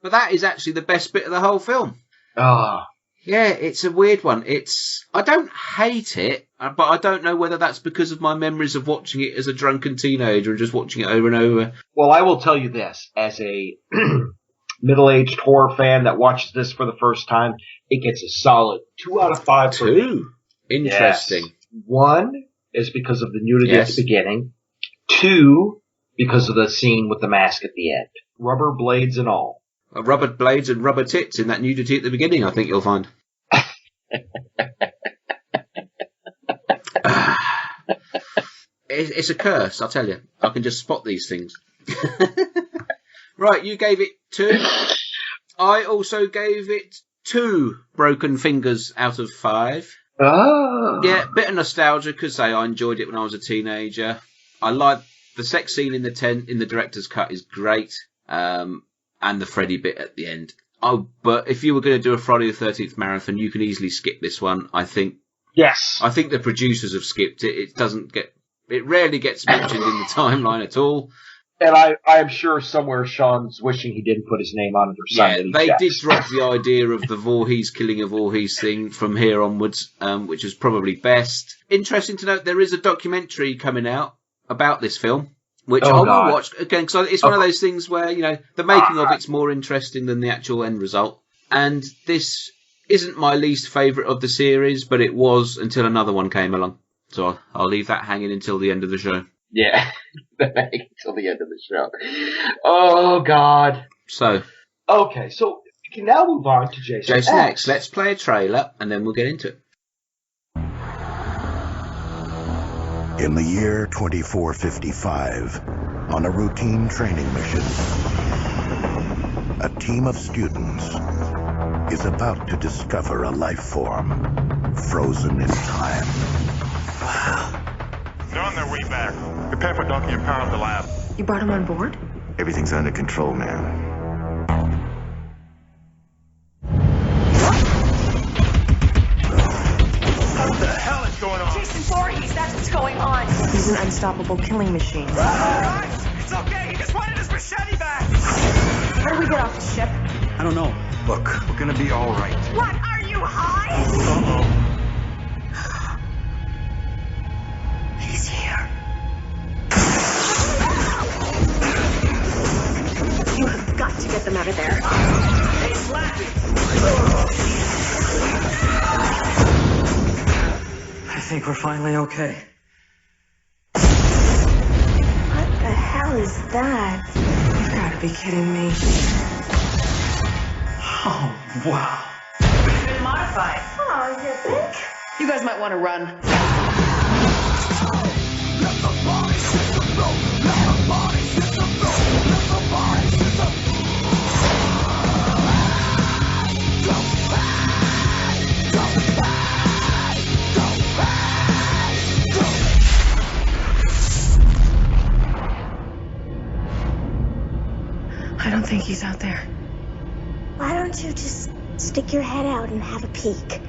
But that is actually the best bit of the whole film. Oh. Yeah, it's a weird one. I don't hate it, but I don't know whether that's because of my memories of watching it as a drunken teenager and just watching it over and over. Well, I will tell you this. As a middle-aged horror fan that watches this for the first time, it gets a solid 2 out of 5. 2? Interesting. Yes. 1 is because of the nudity at the beginning. 2, because of the scene with the mask at the end. Rubber blades and all. Rubber blades and rubber tits in that nudity at the beginning, I think you'll find. It's a curse, I'll tell you. I can just spot these things. Right, you gave it 2. I also gave it 2 broken fingers out of 5. Oh. Yeah, bit of nostalgia because I enjoyed it when I was a teenager. I like the sex scene in the tent in the director's cut is great. And the Freddy bit at the end. Oh, but if you were going to do a Friday the 13th marathon, you can easily skip this one. I think Yes. I think the producers have skipped it. It rarely gets mentioned in the timeline at all. And I am sure somewhere Sean's wishing he didn't put his name on it or something. Yeah, they did drop the idea of the Voorhees killing a Voorhees thing from here onwards, which is probably best. Interesting to note, there is a documentary coming out about this film, which I will watch again, because it's one of those things where, you know, the making of it's more interesting than the actual end result. And this isn't my least favourite of the series, but it was until another one came along. So I'll leave that hanging until the end of the show. Yeah, until the end of the show. Oh, God. So. Okay, so we can now move on to Jason X. Let's play a trailer, and then we'll get into it. In the year 2455, on a routine training mission, a team of students is about to discover a life form frozen in time. Wow. They're on their way back. Prepare for docking and power up the lab. You brought him on board? Everything's under control, man. What the hell is going on? Jason Voorhees, that's what's going on. He's an unstoppable killing machine. Guys, it's okay. He just wanted his machete back. How do we get off the ship? I don't know. Look, we're gonna be all right. What? Are you high? Uh-oh. He's here. You have got to get them out of there. Hey, Slappy! I think we're finally okay. What the hell is that? You've got to be kidding me. Oh, wow. It's been modified. Oh, you think? You guys might want to run. I don't think he's out there. Why don't you just stick your head out and have a peek?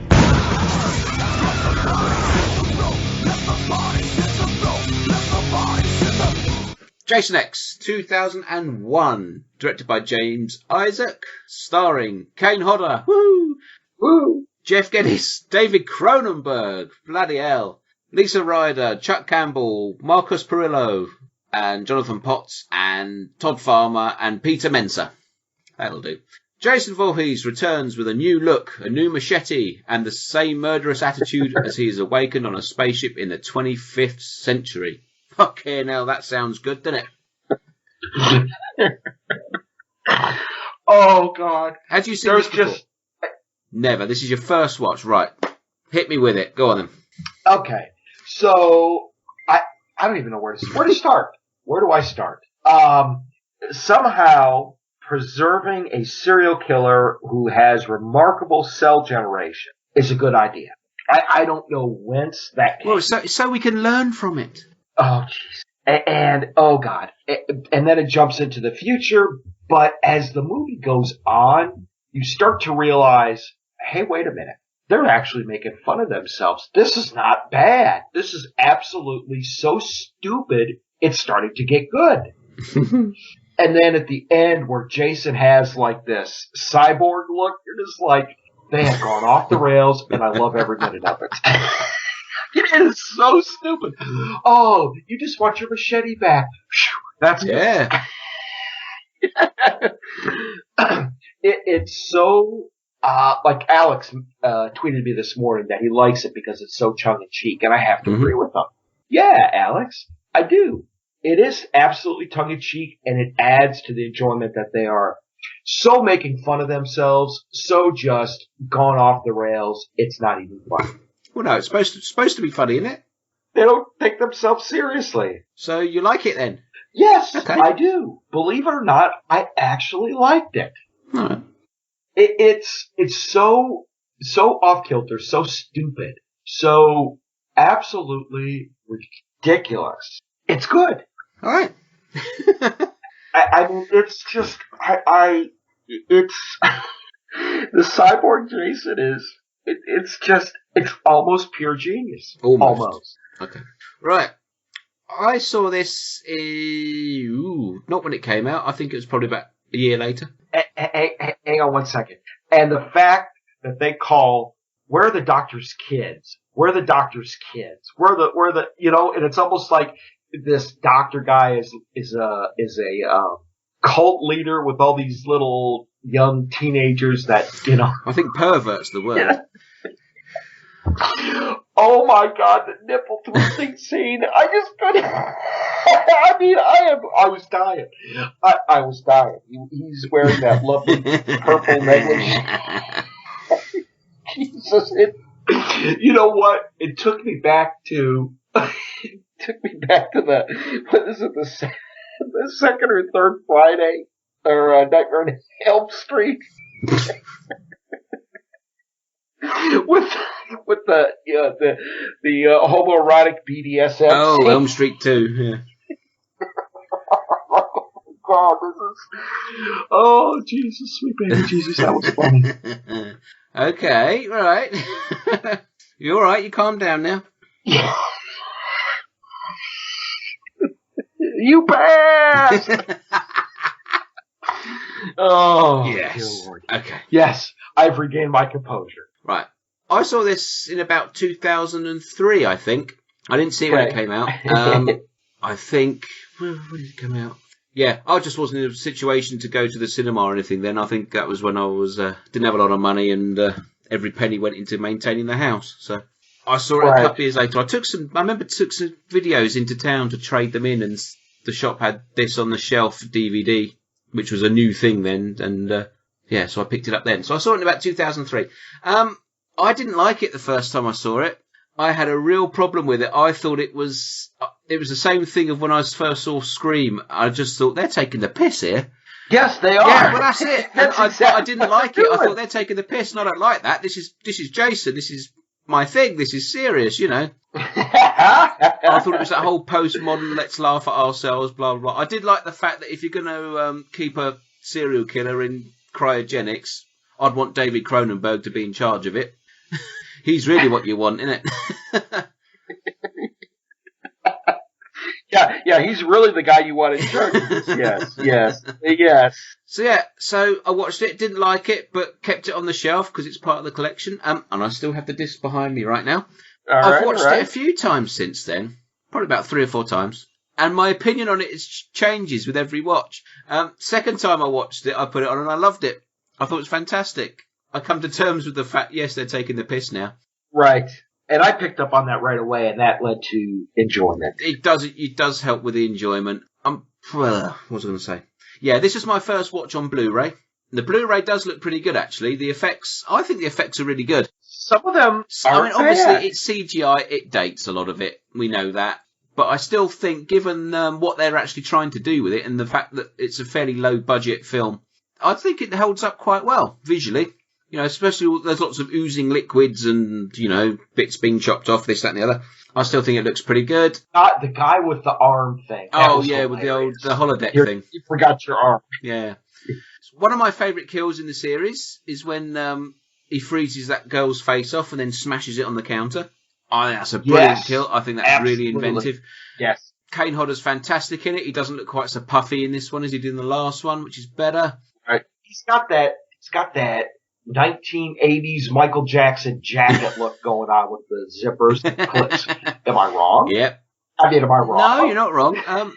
Jason X, 2001, directed by James Isaac, starring Kane Hodder, woo, woo, Jeff Geddes, David Cronenberg, bloody hell, Lisa Ryder, Chuck Campbell, Marcus Perillo, and Jonathan Potts, and Todd Farmer, and Peter Mensa. That'll do. Jason Voorhees returns with a new look, a new machete, and the same murderous attitude as he is awakened on a spaceship in the 25th century. Okay, now that sounds good, doesn't it? Oh, God. Had you seen this before? Never. This is your first watch. Right. Hit me with it. Go on then. Okay. So, I don't even know where to start. Where do I start? Somehow preserving a serial killer who has remarkable cell generation is a good idea. I don't know whence that came. Well, so we can learn from it. Oh, jeez. And, oh, God. And then it jumps into the future. But as the movie goes on, you start to realize, hey, wait a minute. They're actually making fun of themselves. This is not bad. This is absolutely so stupid, it's starting to get good. And then at the end, where Jason has like this cyborg look, you're just like, they have gone off the rails, and I love every minute of it. It is so stupid. Oh, you just want your machete back. That's good. Yeah. It's so, like Alex tweeted me this morning that he likes it because it's so tongue-in-cheek, and I have to agree with him. Yeah, Alex, I do. It is absolutely tongue-in-cheek, and it adds to the enjoyment that they are so making fun of themselves, so just gone off the rails, it's not even funny. Well, no, it's supposed to be funny, isn't it? They don't take themselves seriously. So you like it then? Yes, okay. I do. Believe it or not, I actually liked it. All right. It's so off kilter, so stupid, so absolutely ridiculous. It's good. All right. I mean, it's just it's the cyborg Jason It's almost pure genius. Almost. Okay. Right. I saw this, not when it came out. I think it was probably about a year later. Hang on 1 second. And the fact that they call, where are the doctor's kids? Where are the doctor's kids? Where the, and it's almost like this doctor guy is a cult leader with all these little young teenagers that, I think pervert's the word. Yeah. Oh my God, the nipple twisting scene. I just couldn't. I mean, I was dying. I was dying. He's wearing that lovely purple necklace. Jesus, you know what? It took me back to what is it, the second or third Friday, or Nightmare on Elm Street. with the homoerotic BDSM. Oh, scene. Elm Street 2, yeah. God, oh, Jesus, sweet baby Jesus, that was funny. Okay, right. You alright? You calm down now? You passed! Oh, yes. Okay. Yes, I've regained my composure. Right. I saw this in about 2003, I think. I didn't see it when it came out. I think... When did it come out? Yeah, I just wasn't in a situation to go to the cinema or anything then. I think that was when I was didn't have a lot of money and every penny went into maintaining the house. So I saw it a couple of years later. I remember took some videos into town to trade them in, and the shop had this on the shelf DVD, which was a new thing then, and so I picked it up then. So I saw it in about 2003. I didn't like it the first time I saw it. I had a real problem with it. I thought it was the same thing of when I first saw Scream. I just thought, they're taking the piss here. Yes, they are. Yeah, well, that's it. I didn't like it. I thought, they're taking the piss, and I don't like that. This is Jason. This is my thing. This is serious, I thought it was that whole postmodern, let's laugh at ourselves, blah, blah, blah. I did like the fact that if you're going to keep a serial killer in cryogenics, I'd want David Cronenberg to be in charge of it. He's really what you want, isn't it? Yeah, he's really the guy you want in charge of this. Yes. So I watched it, didn't like it, but kept it on the shelf because it's part of the collection. And I still have the disc behind me right now. I've watched it a few times since then, probably about 3 or 4 times. And my opinion on it changes with every watch. Second time I watched it, I put it on and I loved it. I thought it was fantastic. I come to terms with the fact, yes, they're taking the piss now. Right. And I picked up on that right away, and that led to enjoyment. It does help with the enjoyment. What was I going to say? Yeah, this is my first watch on Blu-ray. The Blu-ray does look pretty good, actually. I think the effects are really good. Some of them obviously, it's CGI. It dates a lot of it. We know that. But I still think, given what they're actually trying to do with it and the fact that it's a fairly low-budget film, I think it holds up quite well, visually. Especially there's lots of oozing liquids and, bits being chopped off, this, that, and the other. I still think it looks pretty good. The guy with the arm thing. Oh, yeah, with the holodeck thing. You forgot your arm. Yeah. One of my favourite kills in the series is when he freezes that girl's face off and then smashes it on the counter. I think that's a brilliant kill. I think that's really inventive. Yes. Kane Hodder's fantastic in it. He doesn't look quite so puffy in this one as he did in the last one, which is better. Right. He's got that 1980s Michael Jackson jacket look going on with the zippers and clips. Am I wrong? Yep. Am I wrong? No, you're not wrong.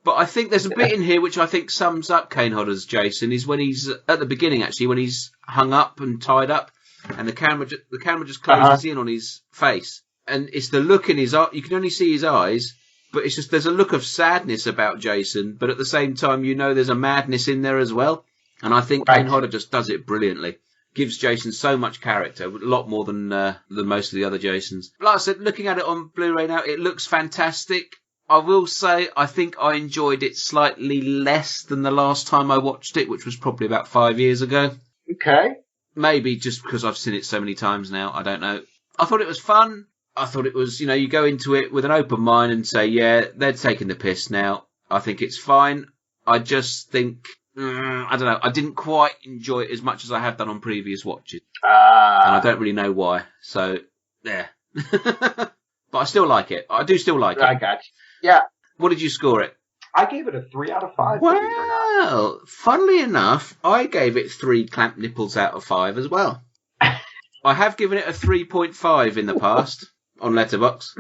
But I think there's a bit in here which I think sums up Kane Hodder's Jason, is when he's, at the beginning actually, when he's hung up and tied up, and the camera just closes in on his face. And it's the look in his eye. You can only see his eyes, but it's just, there's a look of sadness about Jason, but at the same time, there's a madness in there as well. And I think Kane Hodder just does it brilliantly. Gives Jason so much character, a lot more than most of the other Jasons. Like I said, looking at it on Blu-ray now, it looks fantastic. I will say, I think I enjoyed it slightly less than the last time I watched it, which was probably about 5 years ago. Okay. Maybe just because I've seen it so many times now, I don't know. I thought it was fun. I thought it was, you go into it with an open mind and say, yeah, they're taking the piss now. I think it's fine. I just think I don't know. I didn't quite enjoy it as much as I have done on previous watches. And I don't really know why. So, yeah. But I still like it. I do still like it. I got you. Yeah. What did you score it? I gave it a 3 out of 5. Well, funnily enough, I gave it 3 clamp nipples out of 5 as well. I have given it a 3.5 in the past on Letterboxd.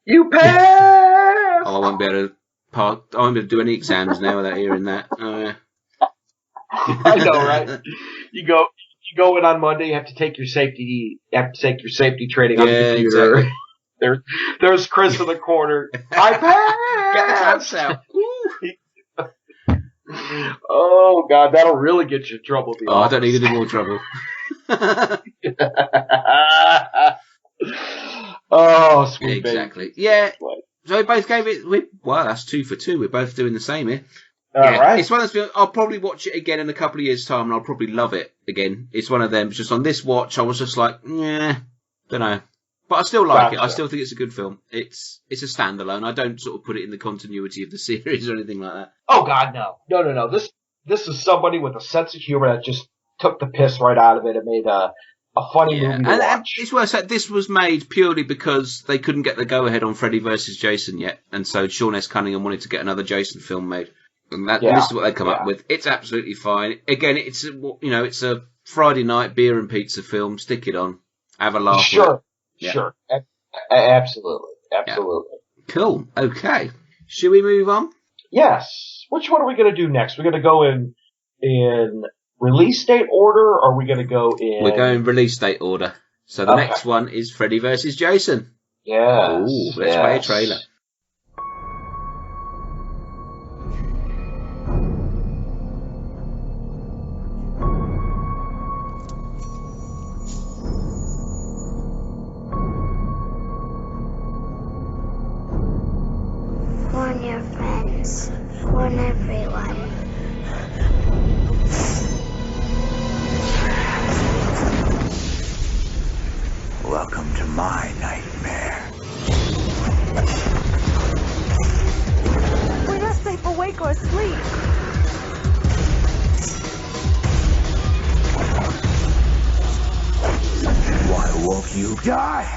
You passed! Oh, I won't be able to do any exams now without hearing that. I know, right? You go in on Monday. You have to take your safety training on the computer. Exactly. There's Chris in the corner. I passed. Get the clamps out. Oh God, that'll really get you in trouble. I don't need any more trouble. Oh, sweet exactly. baby. Yeah. So we both gave it. Well, that's 2 for 2. We're both doing the same here. All right. It's one of those. I'll probably watch it again in a couple of years' time, and I'll probably love it again. It's one of them. Just on this watch, I was just like, don't know. But I still like it. I still think it's a good film. It's a standalone. I don't sort of put it in the continuity of the series or anything like that. Oh God, no. This is somebody with a sense of humor that just took the piss right out of it and made a funny movie to watch. And it's worth saying this was made purely because they couldn't get the go-ahead on Freddy vs. Jason yet, and so Sean S. Cunningham wanted to get another Jason film made. And this is what they come up with. It's absolutely fine. Again, it's a Friday night beer and pizza film. Stick it on. Have a laugh. Sure. Absolutely. Yeah. Cool. Okay. Should we move on? Yes. Which one are we going to do next? We're going to go in release date order, or are we going to go in... We're going release date order. So the next one is Freddy vs. Jason. Yes. Ooh, let's play a trailer. Warn your friends. Warn everyone. Welcome to my nightmare. We're not safe awake or asleep. Why won't you die?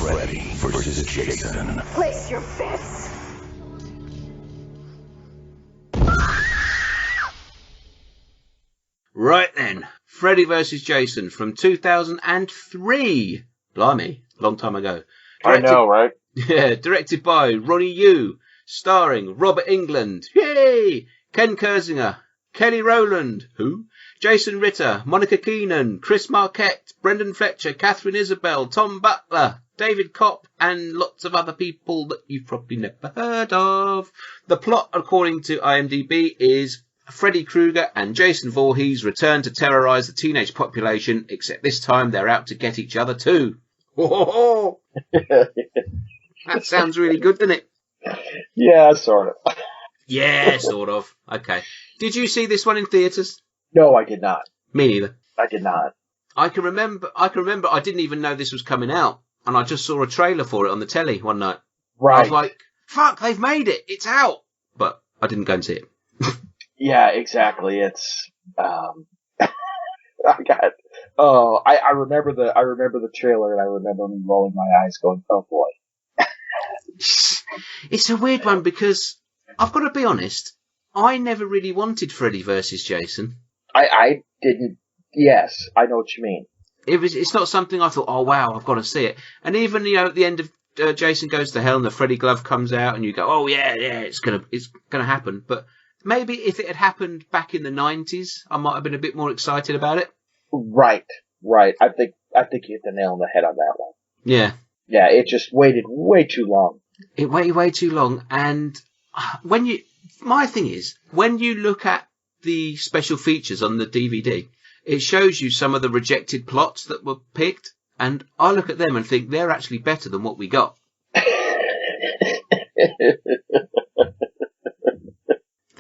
Freddy versus Jason. Place your bets. Right then, Freddy vs. Jason from 2003. Blimey, long time ago. I know, right? Yeah, directed by Ronnie Yu, starring Robert Englund, yay! Ken Kersinger, Kelly Rowland, who? Jason Ritter, Monica Keenan, Chris Marquette, Brendan Fletcher, Catherine Isabel, Tom Butler, David Kopp, and lots of other people that you've probably never heard of. The plot, according to IMDb, is Freddy Krueger and Jason Voorhees return to terrorise the teenage population, except this time they're out to get each other too. That sounds really good, doesn't it? Yeah, sort of. Yeah, sort of. Okay. Did you see this one in theatres? No, I did not. Me neither. I did not. I can remember I didn't even know this was coming out, and I just saw a trailer for it on the telly one night. Right. I was like, fuck, they've made it. It's out. But I didn't go and see it. Yeah, exactly. It's I remember the trailer, and I remember me rolling my eyes going, oh boy. It's a weird one because I've got to be honest, I never really wanted Freddy versus Jason. I didn't. Yes, I know what you mean. It's not something I thought, oh wow, I've got to see it. And even at the end of Jason Goes to Hell and the Freddy glove comes out, and you go, oh yeah, it's gonna happen. But maybe if it had happened back in the 90s, I might have been a bit more excited about it. Right. I think you hit the nail on the head on that one. Yeah. Yeah, it just waited way too long. It waited way too long, and my thing is, when you look at the special features on the DVD, it shows you some of the rejected plots that were picked, and I look at them and think they're actually better than what we got.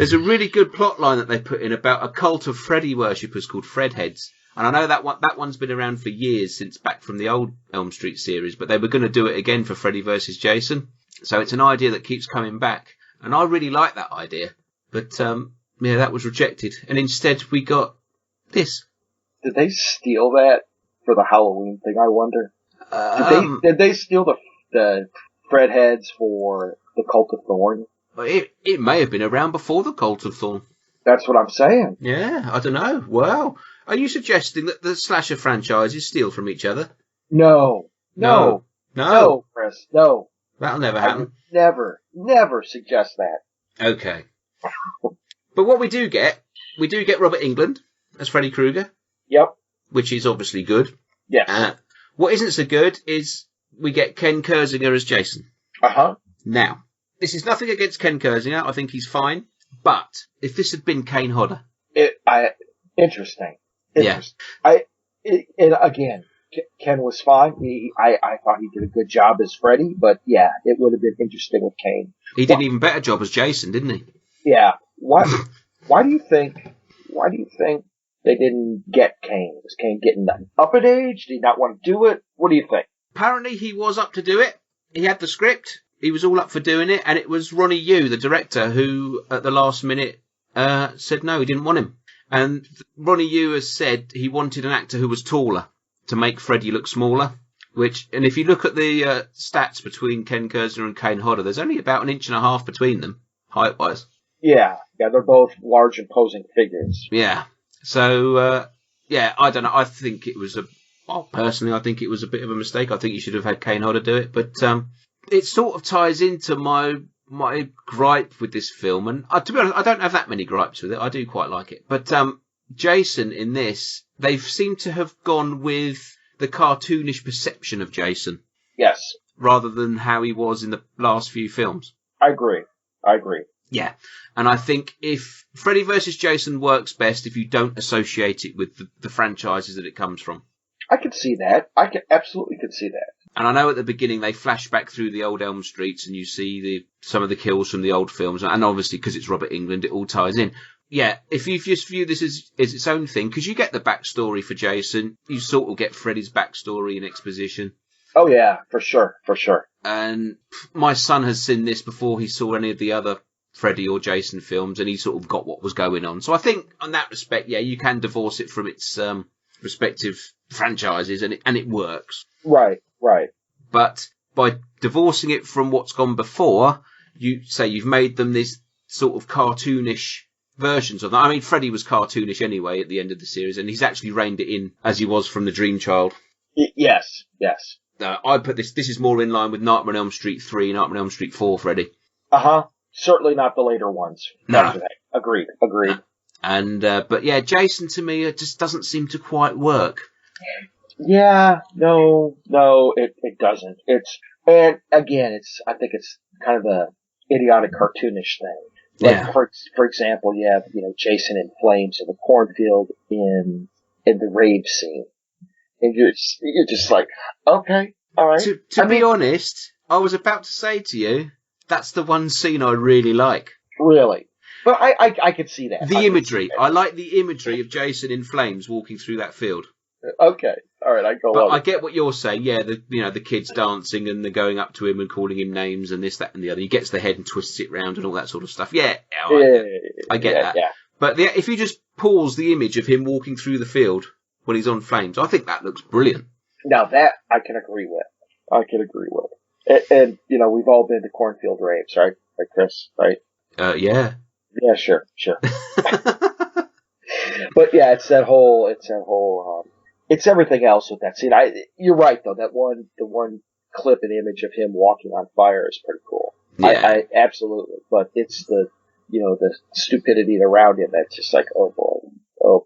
There's a really good plot line that they put in about a cult of Freddy worshippers called Fredheads. And I know that one's been around for years, since back from the old Elm Street series, but they were going to do it again for Freddy vs. Jason. So it's an idea that keeps coming back. And I really like that idea. But, yeah, that was rejected. And instead we got this. Did they steal that for the Halloween thing, I wonder? Did they steal the Fredheads for the Cult of Thorn? It may have been around before the Cult of Thorn. That's what I'm saying. Yeah, I don't know. Well, are you suggesting that the slasher franchises steal from each other? No, Chris, no. That'll never happen. Never suggest that. Okay. But what we do get Robert Englund as Freddy Krueger. Yep. Which is obviously good. Yes. What isn't so good is we get Ken Kersinger as Jason. Uh-huh. Now, this is nothing against Ken Kersinger. I think he's fine. But if this had been Kane Hodder... Interesting. Yeah. And again, Ken was fine. I thought he did a good job as Freddy, but yeah, it would have been interesting with Kane. He did an even better job as Jason, didn't he? Yeah. Why do you think they didn't get Kane? Was Kane getting up in age? Did he not want to do it? What do you think? Apparently he was up to do it. He had the script. He was all up for doing it, and it was Ronnie Yu, the director, who at the last minute said no, he didn't want him. And Ronnie Yu has said he wanted an actor who was taller to make Freddy look smaller. And if you look at the stats between Ken Kersinger and Kane Hodder, there's only about 1.5 inches between them, height-wise. Yeah, they're both large, imposing figures. Yeah. So, I don't know. I think it was personally, I think it was a bit of a mistake. I think you should have had Kane Hodder do it, but it sort of ties into my gripe with this film. And to be honest, I don't have that many gripes with it. I do quite like it. But Jason in this, they seem to have gone with the cartoonish perception of Jason. Yes. Rather than how he was in the last few films. I agree. Yeah. And I think if Freddy vs. Jason works best if you don't associate it with the franchises that it comes from. I could see that. I absolutely could see that. And I know at the beginning they flash back through the old Elm Streets and you see some of the kills from the old films. And obviously because it's Robert Englund, it all ties in. Yeah, if you just view this as its own thing, because you get the backstory for Jason, you sort of get Freddy's backstory and exposition. Oh yeah, for sure. And my son has seen this before he saw any of the other Freddy or Jason films, and he sort of got what was going on. So I think, on that respect, yeah, you can divorce it from its respective franchises, and it works. Right. But by divorcing it from what's gone before, you say you've made them this sort of cartoonish versions of them. I mean, Freddy was cartoonish anyway at the end of the series, and he's actually reined it in as he was from the Dream Child. Yes. I put this is more in line with Nightmare on Elm Street 3, Nightmare on Elm Street 4, Freddy. Uh-huh. Certainly not the later ones. No. Agreed. And, but yeah, Jason to me, it just doesn't seem to quite work. Yeah, no, it doesn't. I think it's kind of a idiotic cartoonish thing. Like, for example, you have, Jason in flames in the cornfield in the rave scene. And you're just like, okay, all right. To be honest, I was about to say to you, that's the one scene I really like. Really? But I could see that. The imagery. I like the imagery of Jason in flames walking through that field. Okay. All right, I get what you're saying. Yeah, the kids dancing and they're going up to him and calling him names and this, that, and the other. He gets the head and twists it round and all that sort of stuff. Yeah, I get that. Yeah. But if you just pause the image of him walking through the field when he's on flames, I think that looks brilliant. Now that I can agree with. And we've all been to cornfield raves, right? Right, Chris? Right? Yeah. Yeah, sure. But yeah, it's everything else with that scene. You're right though. The one clip and image of him walking on fire is pretty cool. Yeah. I absolutely. But it's the stupidity around him that's just like, oh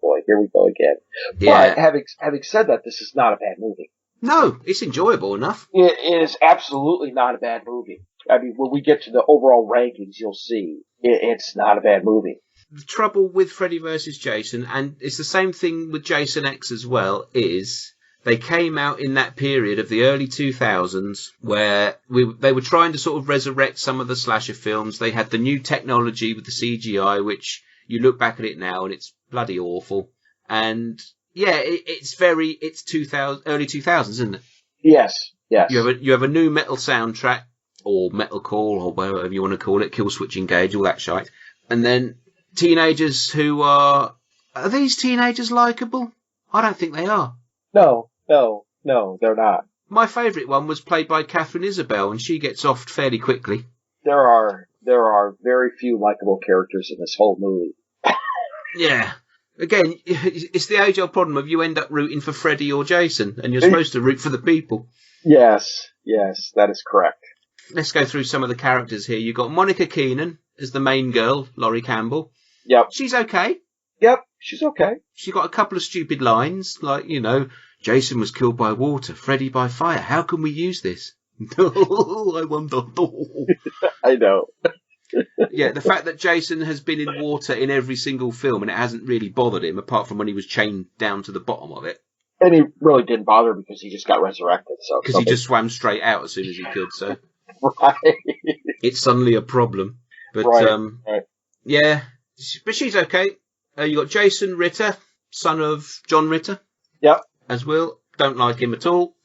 boy, here we go again. Yeah. But having said that, this is not a bad movie. No, it's enjoyable enough. It is absolutely not a bad movie. I mean, when we get to the overall rankings, you'll see it's not a bad movie. The trouble with Freddy vs. Jason, and it's the same thing with Jason X as well, is they came out in that period of the early 2000s where they were trying to sort of resurrect some of the slasher films. They had the new technology with the CGI, which you look back at it now and it's bloody awful. And yeah, it's 2000, early 2000s, isn't it? Yes. You have a new metal soundtrack, or metalcore, or whatever you want to call it, Kill Switch Engage, all that shite. And then teenagers who are these teenagers likeable? I don't think they are. No, they're not. My favourite one was played by Catherine Isabel, and she gets off fairly quickly. There are very few likable characters in this whole movie. Yeah. Again, it's the age-old problem of you end up rooting for Freddy or Jason, and you're supposed to root for the people. Yes, that is correct. Let's go through some of the characters here. You've got Monica Keenan as the main girl, Laurie Campbell. Yep. She's okay. Yep, she's okay. She got a couple of stupid lines, like, Jason was killed by water, Freddy by fire. How can we use this? I wonder. I know. Yeah, the fact that Jason has been in water in every single film and it hasn't really bothered him, apart from when he was chained down to the bottom of it. And he really didn't bother because he just got resurrected. Because he just swam straight out as soon as he could. So right. It's suddenly a problem. But right. Yeah, but she's okay. You got Jason Ritter, son of John Ritter. Yep. As well. Don't like him at all.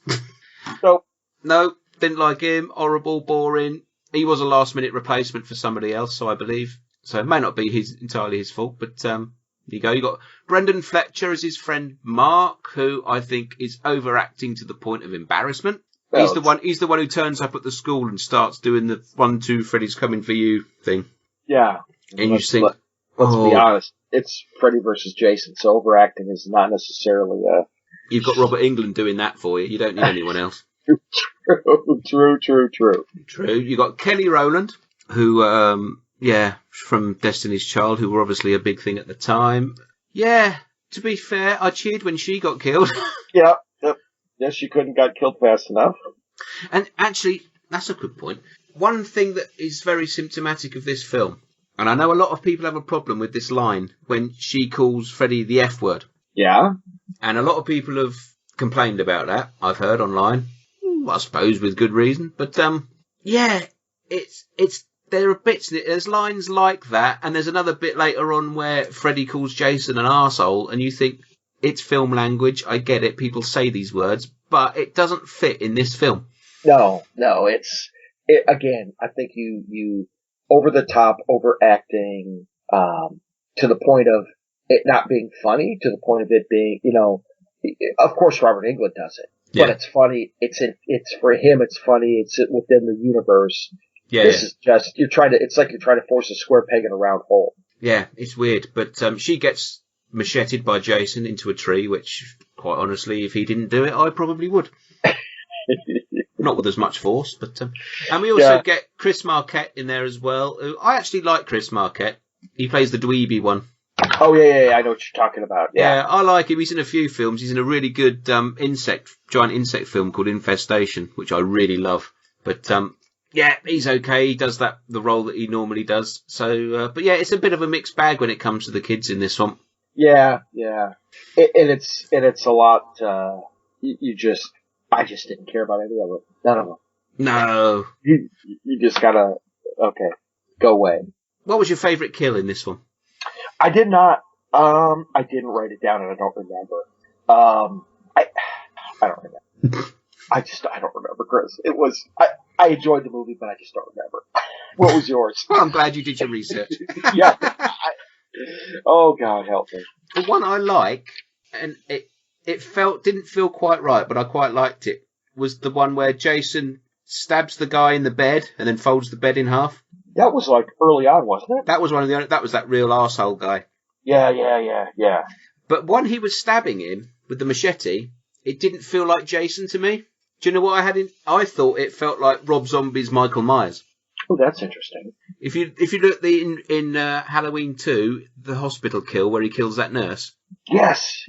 Nope. No, didn't like him. Horrible, boring. He was a last-minute replacement for somebody else, so I believe. So it may not be entirely his fault, but there you go. You got Brendan Fletcher as his friend Mark, who I think is overacting to the point of embarrassment. Well, he's the one who turns up at the school and starts doing the 1, 2, Freddy's coming for you thing. Yeah. And you think, let's be honest, it's Freddy versus Jason, so overacting is not necessarily You've got Robert Englund doing that for you. You don't need anyone else. True. You got Kelly Rowland, who, from Destiny's Child, who were obviously a big thing at the time. Yeah, to be fair, I cheered when she got killed. Yep. Yeah, she couldn't got killed fast enough. And actually, that's a good point. One thing that is very symptomatic of this film, and I know a lot of people have a problem with this line when she calls Freddy the F word. Yeah. And a lot of people have complained about that, I've heard online. I suppose with good reason. But, there are bits in it. There's lines like that, and there's another bit later on where Freddy calls Jason an arsehole, and you think, it's film language, I get it, people say these words, but it doesn't fit in this film. No, again, I think you over the top, overacting, to the point of it not being funny, to the point of it being, of course Robert Englund does it. Yeah. But it's funny. It's for him. It's funny. It's within the universe. Yeah. This is just it's like you're trying to force a square peg in a round hole. Yeah, it's weird. But she gets macheted by Jason into a tree, which, quite honestly, if he didn't do it, I probably would. Not with as much force, but and we also get Chris Marquette in there as well. Who I actually like Chris Marquette. He plays the dweeby one. Oh, yeah, I know what you're talking about. Yeah, I like him. He's in a few films. He's in a really good giant insect film called Infestation, which I really love. But, he's okay. He does the role that he normally does. So, but yeah, it's a bit of a mixed bag when it comes to the kids in this one. Yeah. It's a lot, I just didn't care about any of it. None of them. No. You just gotta, okay, go away. What was your favourite kill in this one? I did not. I didn't write it down, and I don't remember. I don't remember. I don't remember, Chris. It was. I enjoyed the movie, but I just don't remember. What was yours? Well, I'm glad you did your research. Yeah. Oh God, help me. The one I like, and it didn't feel quite right, but I quite liked it. Was the one where Jason stabs the guy in the bed and then folds the bed in half. That was like early on, wasn't it? That was that was that real arsehole guy. Yeah. But when he was stabbing him with the machete, it didn't feel like Jason to me. Do you know what I had in? I thought it felt like Rob Zombie's Michael Myers. Oh, that's interesting. If you look in Halloween 2, the hospital kill where he kills that nurse. Yes.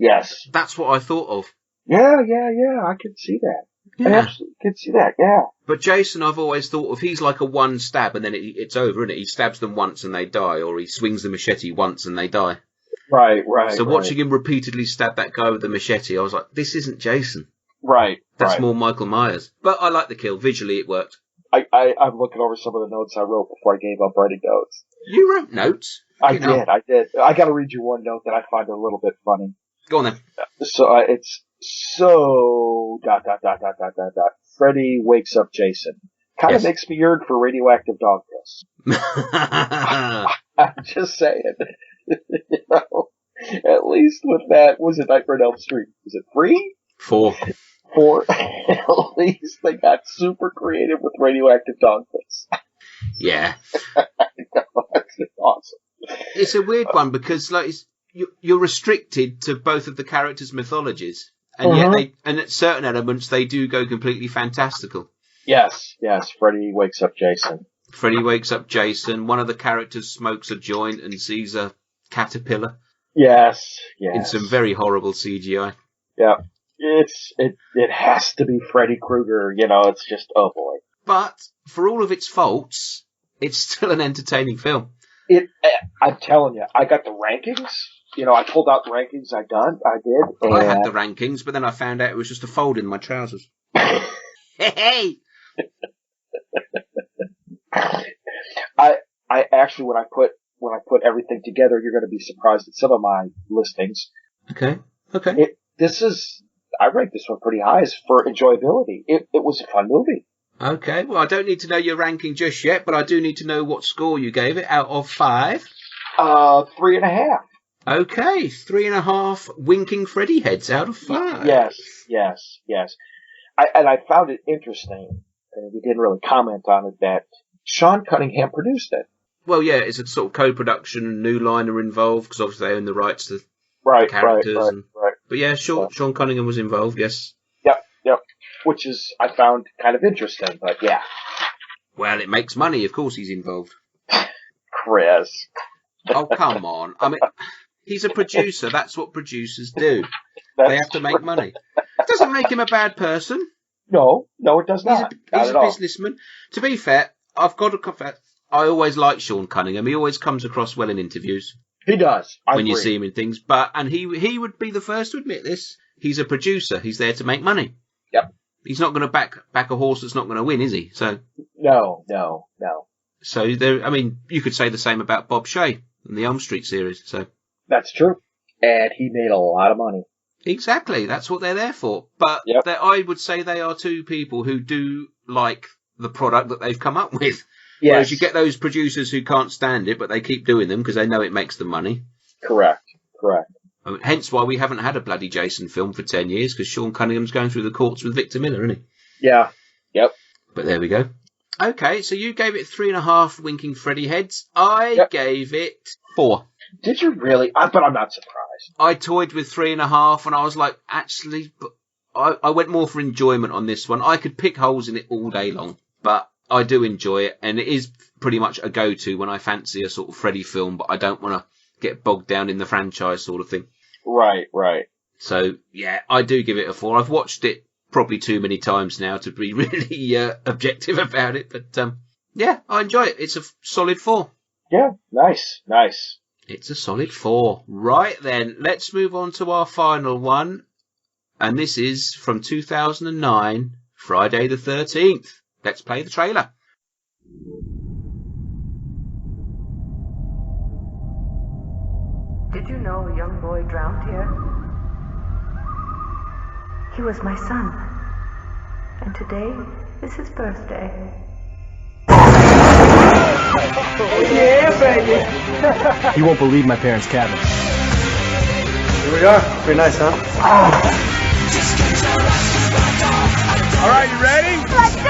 That's what I thought of. Yeah. I could see that. Yeah. I absolutely could see that. Yeah. But Jason, I've always thought of, he's like a one stab and then it's over, isn't it? He stabs them once and they die, or he swings the machete once and they die. Right. So watching him repeatedly stab that guy with the machete, I was like, this isn't Jason. Right. That's more Michael Myers. But I like the kill. Visually, it worked. I'm looking over some of the notes I wrote before I gave up writing notes. You wrote notes? I did. I got to read you one note that I find a little bit funny. Go on then. So it's so ... Freddy wakes up Jason. Kind of makes me yearn for radioactive dog piss. I'm just saying. You know, at least with that, was it Nightmare on Elm Street? Was it 3? 4. 4. At least they got super creative with radioactive dog piss. Yeah. That's awesome. It's a weird one because like you're restricted to both of the characters' mythologies, and yet at certain elements they do go completely fantastical. Yes. Freddy wakes up Jason. One of the characters smokes a joint and sees a caterpillar. Yes. In some very horrible CGI. Yeah. It has to be Freddy Krueger. You know, it's just, oh boy. But for all of its faults, it's still an entertaining film. I'm telling you, I got the rankings. You know, I pulled out the rankings. I did. I had the rankings, but then I found out it was just a fold in my trousers. Hey! I actually, when I put everything together, you're going to be surprised at some of my listings. Okay. I rank this one pretty high for enjoyability. It was a fun movie. Okay, well, I don't need to know your ranking just yet, but I do need to know what score you gave it out of 5. 3.5. Okay, 3.5 winking Freddy heads out of 5. Yes. I found it interesting, and we didn't really comment on it, that Sean Cunningham produced it. Well, yeah, it's a sort of co-production. New Line are involved, because obviously they own the rights to the characters. Right. But yeah, Sean Cunningham was involved, yes. Yep. Which is, I found kind of interesting, but yeah. Well, it makes money, of course he's involved. Chris. Oh, come on. I mean, he's a producer. That's what producers do. They have to make money. It doesn't make him a bad person. No, it does not. He's a businessman. To be fair, I've got to confess, I always like Sean Cunningham. He always comes across well in interviews. He does. When you see him in things. And he would be the first to admit this. He's a producer. He's there to make money. Yep. He's not going to back a horse that's not going to win, is he? So No. So you could say the same about Bob Shea in the Elm Street series. So that's true. And he made a lot of money. Exactly. That's what they're there for. But I would say they are two people who do like the product that they've come up with. Yes. Whereas you get those producers who can't stand it, but they keep doing them because they know it makes them money. Correct. Hence why we haven't had a bloody Jason film for 10 years, because Sean Cunningham's going through the courts with Victor Miller, isn't he? Yeah. Yep. But there we go. Okay, so you gave it 3.5 winking Freddy heads. I gave it 4. Did you really? But I'm not surprised. I toyed with 3.5, and I was like, actually, but I went more for enjoyment on this one. I could pick holes in it all day long, but I do enjoy it, and it is pretty much a go-to when I fancy a sort of Freddy film, but I don't want to get bogged down in the franchise sort of thing. Right. So, yeah, I do give it a 4. I've watched it probably too many times now to be really objective about it, but yeah, I enjoy it. It's a solid 4. Yeah, nice. It's a solid 4. Right then, let's move on to our final one, and this is from 2009, Friday the 13th. Let's play the trailer. Did you know a young boy drowned here? He was my son. And today is his birthday. Yeah, baby! You won't believe my parents' cabin. Here we are. Pretty nice, huh? All right, you ready? Let's do it!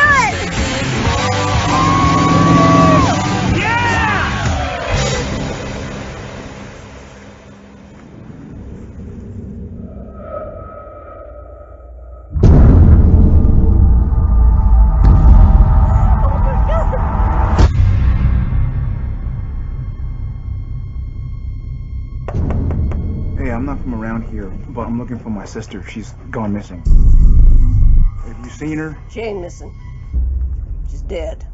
I'm not from around here, but I'm looking for my sister. She's gone missing. Have you seen her? She ain't missing. She's dead.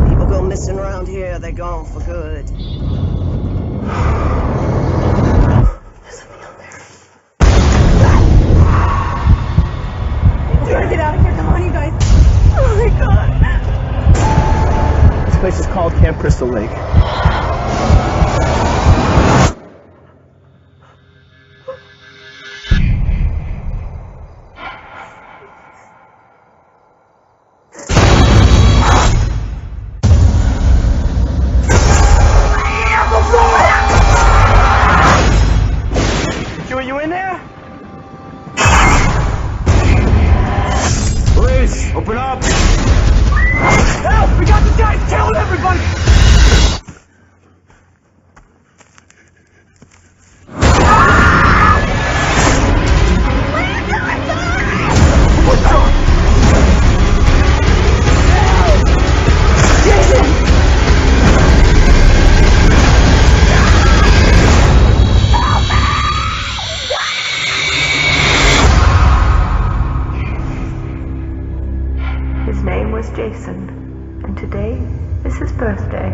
People go missing around here, they're gone for good. There's something out there. place is called Camp Crystal Lake. Are you in there? Police, open up! Help! We got the guys killing everybody! His name was Jason, and today is his birthday.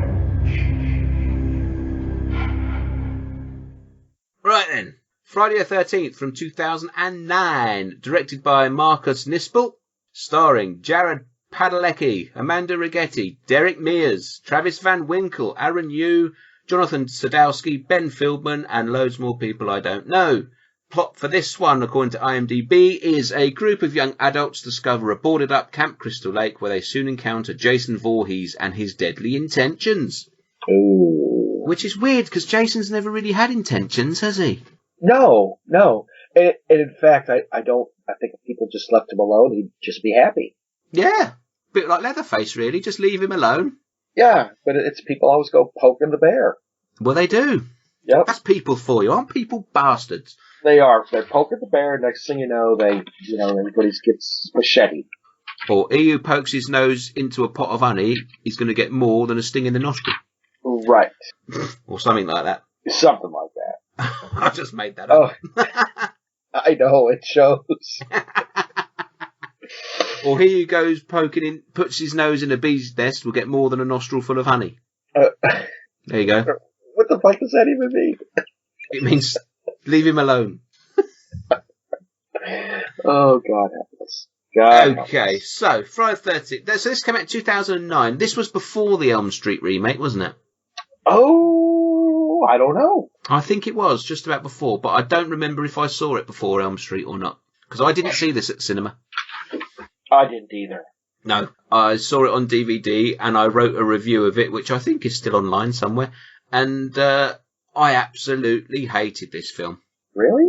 Right then, Friday the 13th from 2009, directed by Marcus Nispel, starring Jared Padalecki, Amanda Rigetti, Derek Mears, Travis Van Winkle, Aaron Yu, Jonathan Sadowski, Ben Fieldman, and loads more people I don't know. Plot for this one, according to IMDb, is a group of young adults discover a boarded-up Camp Crystal Lake where they soon encounter Jason Voorhees and his deadly intentions. Ooh. Which is weird, because Jason's never really had intentions, has he? No. And in fact, I think if people just left him alone, he'd just be happy. Yeah. Bit like Leatherface, really. Just leave him alone. Yeah, but it's people always go poking the bear. Well, they do. Yep. That's people for you. Aren't people bastards? They are. They're poking the bear. Next thing you know, everybody gets machete. Or he who pokes his nose into a pot of honey is going to get more than a sting in the nostril. Right. Or something like that. Something like that. I just made that up. Oh, I know, it shows. Or he who goes poking in, puts his nose in a bee's nest will get more than a nostril full of honey. There you go. What the fuck does that even mean? It means leave him alone. Oh, God help us. God okay, so Friday the 13th. So this came out in 2009. This was before the Elm Street remake, wasn't it? Oh, I don't know. I think it was just about before, but I don't remember if I saw it before Elm Street or not. Because I didn't see this at the cinema. I didn't either. No, I saw it on DVD and I wrote a review of it, which I think is still online somewhere. And I absolutely hated this film. Really?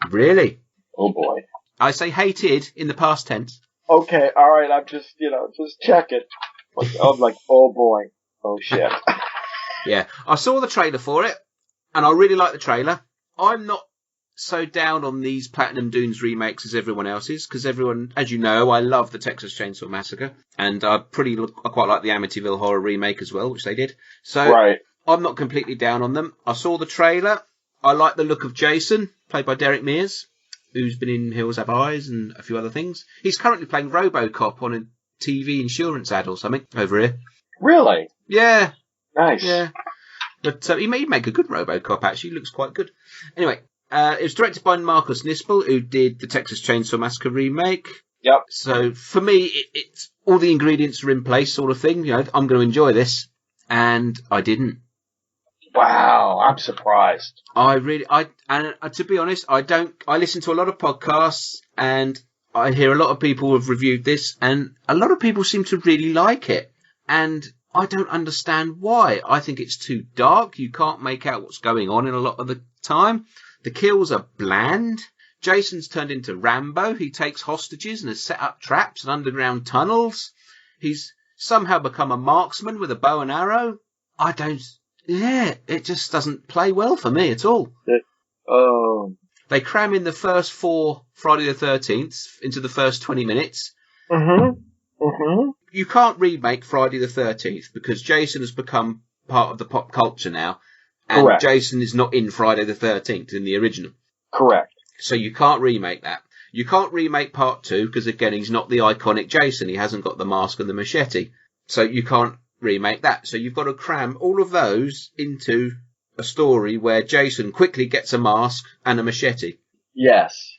Really. Oh, boy. I say hated in the past tense. Okay, all right, I'm just checking. I'm like, oh, boy. Oh, shit. Yeah, I saw the trailer for it, and I really like the trailer. I'm not so down on these Platinum Dunes remakes as everyone else is, because everyone, as you know, I love the Texas Chainsaw Massacre, and I quite like the Amityville Horror remake as well, which they did. So right. I'm not completely down on them. I saw the trailer. I like the look of Jason, played by Derek Mears, who's been in Hills Have Eyes and a few other things. He's currently playing RoboCop on a TV insurance ad or something over here. Really? Yeah. Nice. Yeah. But he may make a good RoboCop, actually. He looks quite good. Anyway, it was directed by Marcus Nispel, who did the Texas Chainsaw Massacre remake. Yep. So for me, it's all the ingredients are in place, sort of thing. You know, I'm going to enjoy this, and I didn't. Wow, I'm surprised. To be honest, I listen to a lot of podcasts, and I hear a lot of people have reviewed this, and a lot of people seem to really like it, and I don't understand why. I think it's too dark. You can't make out what's going on in a lot of the time. The kills are bland. Jason's turned into Rambo. He takes hostages and has set up traps and underground tunnels. He's somehow become a marksman with a bow and arrow. It just doesn't play well for me at all. They cram in the first 4 Friday the 13th into the first 20 minutes. You can't remake Friday the 13th because Jason has become part of the pop culture now. And correct. Jason is not in Friday the 13th in the original. Correct. So you can't remake that. You can't remake part 2 because, again, he's not the iconic Jason. He hasn't got the mask and the machete. So you can't remake that. So you've got to cram all of those into a story where Jason quickly gets a mask and a machete. Yes.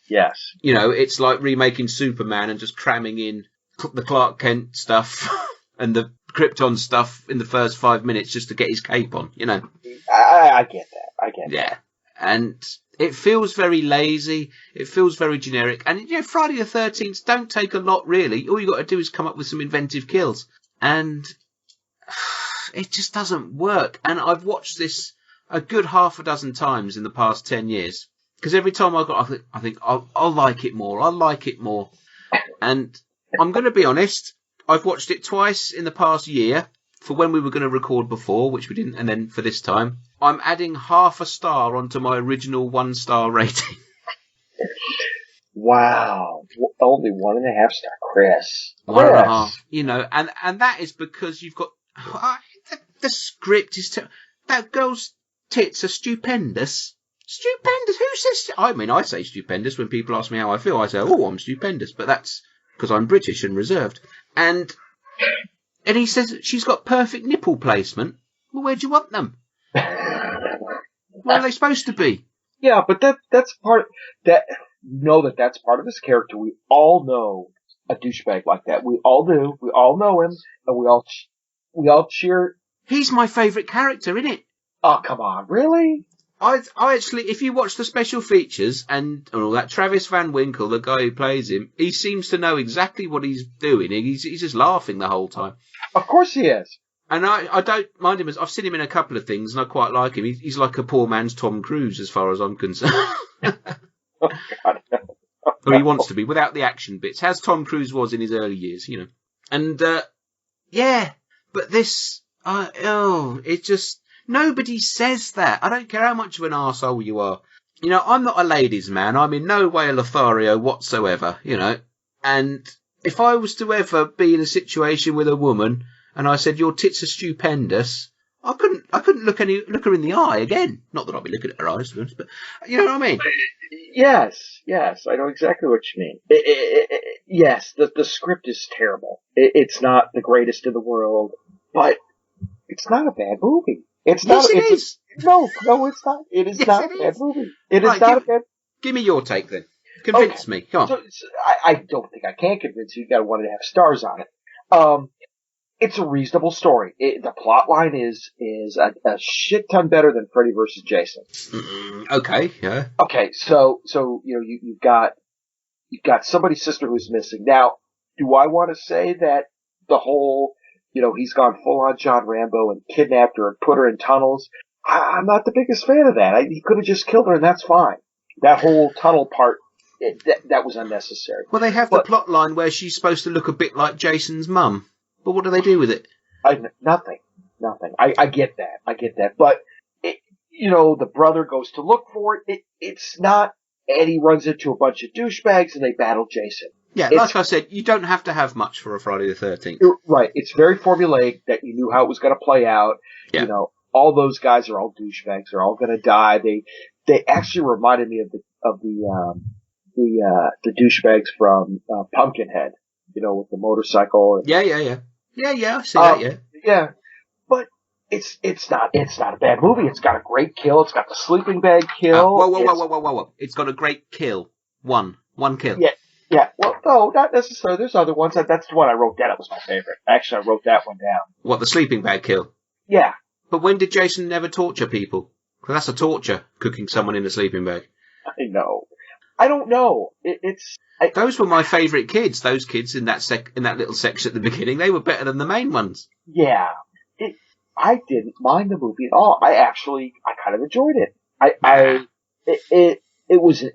You know, it's like remaking Superman and just cramming in the Clark Kent stuff and the Krypton stuff in the first 5 minutes just to get his cape on, you know. I get that. Yeah. And it feels very lazy. It feels very generic. And, you know, Friday the 13th don't take a lot, really. All you got to do is come up with some inventive kills. And it just doesn't work. And I've watched this a good half a dozen times in the past 10 years. Because every time I think I'll like it more. I'll like it more. And I'm going to be honest. I've watched it twice in the past year for when we were going to record before, which we didn't, and then for this time. I'm adding half a star onto my original 1-star rating. Wow. Only 1.5 star, Chris. 1.5. You know, and that is because you've got... the script is... that girl's tits are stupendous. Stupendous? Who says... I mean, I say stupendous when people ask me how I feel. I say, oh, I'm stupendous. But that's because I'm British and reserved. And he says she's got perfect nipple placement. Well, where do you want them? Where are they supposed to be? Yeah, but that's part that that's part of his character. We all know a douchebag like that. We all do. We all know him, and we all cheer. He's my favourite character, isn't it? Oh, come on, really? I actually, if you watch the special features and all that, Travis Van Winkle, the guy who plays him, he seems to know exactly what he's doing. He's just laughing the whole time. Of course he is. And I don't mind him. I've seen him in a couple of things, and I quite like him. He's like a poor man's Tom Cruise, as far as I'm concerned. Oh, God. Or he wants to be, without the action bits, as Tom Cruise was in his early years, you know. And, yeah, but this, it just... Nobody says that. I don't care how much of an arsehole you are. You know, I'm not a ladies' man. I'm in no way a Lothario whatsoever, you know. And if I was to ever be in a situation with a woman and I said, your tits are stupendous, I couldn't look her in the eye again. Not that I'll be looking at her eyes, but you know what I mean? Yes, I know exactly what you mean. Yes, the script is terrible. It's not the greatest in the world, but it's not a bad movie. It's not. Yes, it is. No, it's not. It is not a bad movie. It is not a bad. Give me your take then. Convince me. Come on. So, I don't think I can convince you. You got 1.5 stars on it. It's a reasonable story. The plot line is a shit ton better than Freddy versus Jason. Okay. Yeah. Okay. So you know you've got somebody's sister who's missing. Now, do I want to say that the whole he's gone full on John Rambo and kidnapped her and put her in tunnels? I'm not the biggest fan of that. He could have just killed her and that's fine. That whole tunnel part, that was unnecessary. Well, they have the plot line where she's supposed to look a bit like Jason's mum. But what do they do with it? Nothing. I get that. But, the brother goes to look for it. It's not Eddie runs into a bunch of douchebags and they battle Jason. Yeah, like I said, you don't have to have much for a Friday the 13th. Right. It's very formulaic that you knew how it was going to play out. Yeah. All those guys are all douchebags. They're all going to die. They actually reminded me of the douchebags from Pumpkinhead, with the motorcycle. Yeah. I see that, yeah. Yeah. But it's not a bad movie. It's got a great kill. It's got the sleeping bag kill. Whoa. It's got a great kill. One kill. Yeah. Well, no, not necessarily. There's other ones. That's the one I wrote down. It was my favorite. Actually, I wrote that one down. What, the sleeping bag kill? Yeah. But when did Jason never torture people? Because that's a torture, cooking someone in a sleeping bag. I know. I don't know. Those were my favourite kids. Those kids in that little section at the beginning, they were better than the main ones. Yeah. I didn't mind the movie at all. I kind of enjoyed it. It was an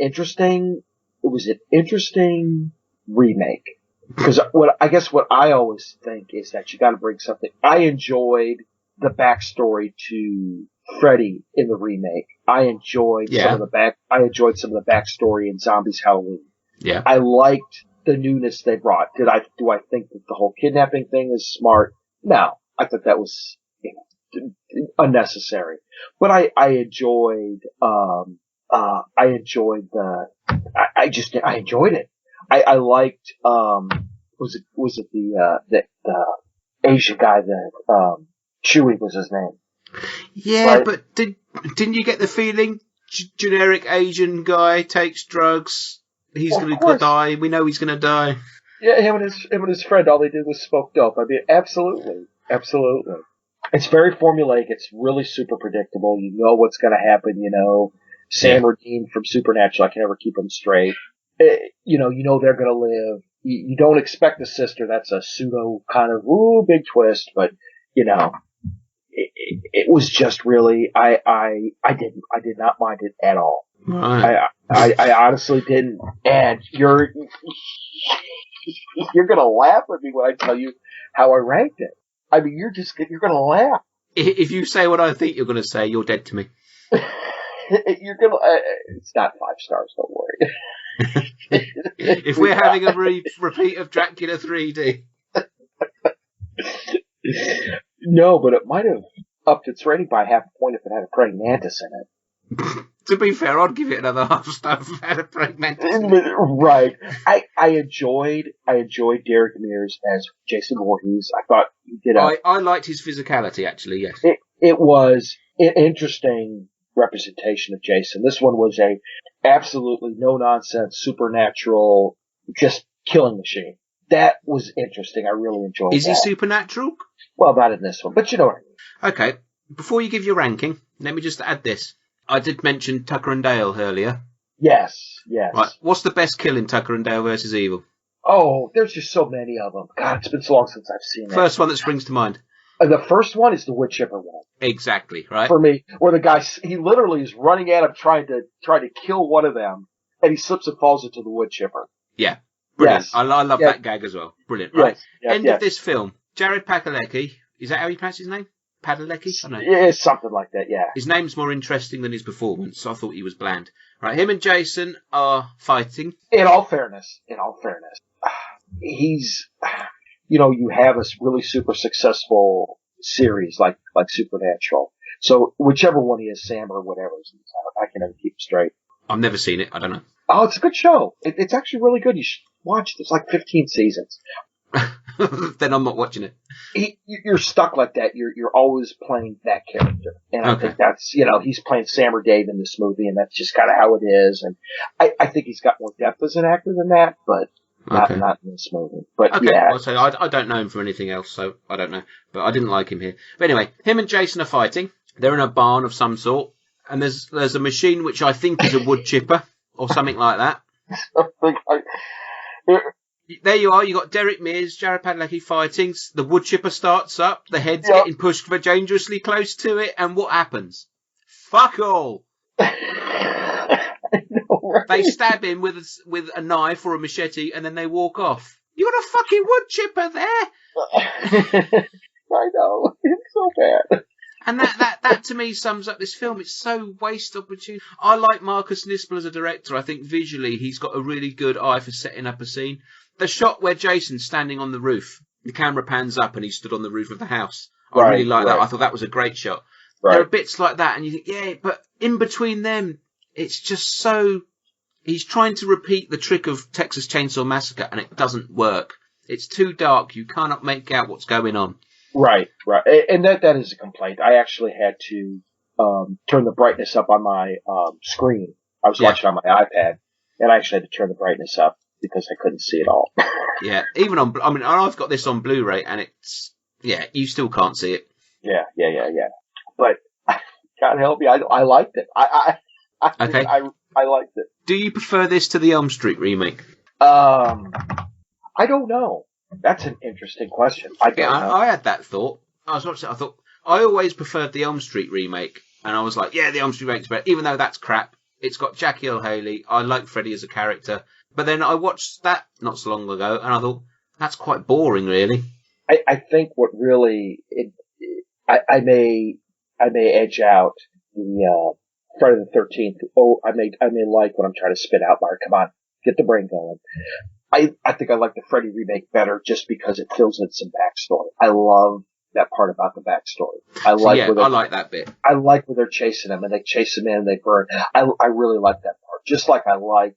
interesting remake. Because what I always think is that you got to bring something. I enjoyed the backstory to Freddy in the remake. I enjoyed some of the backstory in Zombies Halloween. Yeah. I liked the newness they brought. Do I think that the whole kidnapping thing is smart? No. I thought that was unnecessary. But I enjoyed it. I liked, was it the Asian guy that, Chewie was his name. Yeah, right? But didn't you get the feeling generic Asian guy takes drugs, he's going to die, we know he's going to die. Yeah, him and his friend, all they did was smoke dope. I mean, absolutely. Absolutely. It's very formulaic. It's really super predictable. You know what's going to happen. Sam or Dean from Supernatural. I can never keep them straight. You know they're going to live. You don't expect a sister. That's a pseudo kind of big twist. But it was just really I did not mind it at all. Right. I honestly didn't. And you're going to laugh at me when I tell you how I ranked it. I mean, you're going to laugh. If you say what I think you're going to say, you're dead to me. You're going to, it's not 5 stars, don't worry. If we're having a repeat of Dracula 3D. No, but it might have upped its rating by half a point if it had a praying mantis in it. To be fair, I'd give it another half star if it had a praying mantis. Right. I enjoyed Derek Mears as Jason Voorhees. I thought he did I liked his physicality, actually, yes. It was an interesting representation of Jason. This one was a absolutely no-nonsense, supernatural, just killing machine. That was interesting. I really enjoyed that. Is he supernatural? Well, not in this one, but you know what I mean. Okay. Before you give your ranking, let me just add this. I did mention Tucker and Dale earlier. Yes. Right. What's the best kill in Tucker and Dale versus Evil? Oh, there's just so many of them. God, it's been so long since I've seen that. First one that springs to mind. The first one is the wood chipper one. Exactly, right? For me, where the guy, he literally is running at him trying to kill one of them, and he slips and falls into the wood chipper. Yeah. Brilliant. Yes. I love that gag as well. Brilliant, right? Yes. End of this film. Jared Padalecki. Is that how you pronounce his name? Padalecki? I don't know. Yeah, something like that, yeah. His name's more interesting than his performance, so I thought he was bland. Right, him and Jason are fighting. In all fairness, he's, you have a really super successful series like Supernatural. So whichever one he is, Sam or whatever, I can never keep him straight. I've never seen it. I don't know. Oh, it's a good show. It's actually really good. You should watch it. It's like 15 seasons. Then I'm not watching it. You're stuck like that. You're always playing that character. And I think that's, he's playing Sam or Dave in this movie, and that's just kind of how it is. And I think he's got more depth as an actor than that, but not in this movie. But yeah. I'll say I don't know him from anything else, so I don't know. But I didn't like him here. But anyway, him and Jason are fighting. They're in a barn of some sort. And there's a machine which I think is a wood chipper or something like that. There you are. You got Derek Mears, Jared Padalecki fighting. The wood chipper starts up. The head's getting pushed dangerously close to it. And what happens? Fuck all. I know, right? They stab him with a knife or a machete, and then they walk off. You got a fucking wood chipper there. I know. It's so bad. And that to me sums up this film. It's so waste opportunity. I like Marcus Nispel as a director. I think visually he's got a really good eye for setting up a scene. The shot where Jason's standing on the roof, the camera pans up and he stood on the roof of the house. I really like that. I thought that was a great shot. There are bits like that and you think, yeah, but in between them, it's just so... He's trying to repeat the trick of Texas Chainsaw Massacre and it doesn't work. It's too dark. You cannot make out what's going on. Right. And that is a complaint. I actually had to turn the brightness up on my screen. I was watching on my iPad, and I actually had to turn the brightness up because I couldn't see it all. Yeah, even on... I mean, I've got this on Blu-ray, and it's... Yeah, you still can't see it. Yeah. But, God help me, I liked it. I liked it. Do you prefer this to the Elm Street remake? I don't know. That's an interesting question. I had that thought. I was watching it. I thought I always preferred the Elm Street remake, and I was like, "Yeah, the Elm Street remake's better." Even though that's crap, it's got Jackie Earle Haley. I like Freddy as a character, but then I watched that not so long ago, and I thought that's quite boring, really. I think what really I may edge out the Friday the 13th. Oh, I may like what I'm trying to spit out, Mark. Come on, get the brain going. I think I like the Freddy remake better just because it fills in some backstory. I love that part about the backstory. I like that bit. I like where they're chasing him and they chase him in and they burn. I really like that part. Just like I like,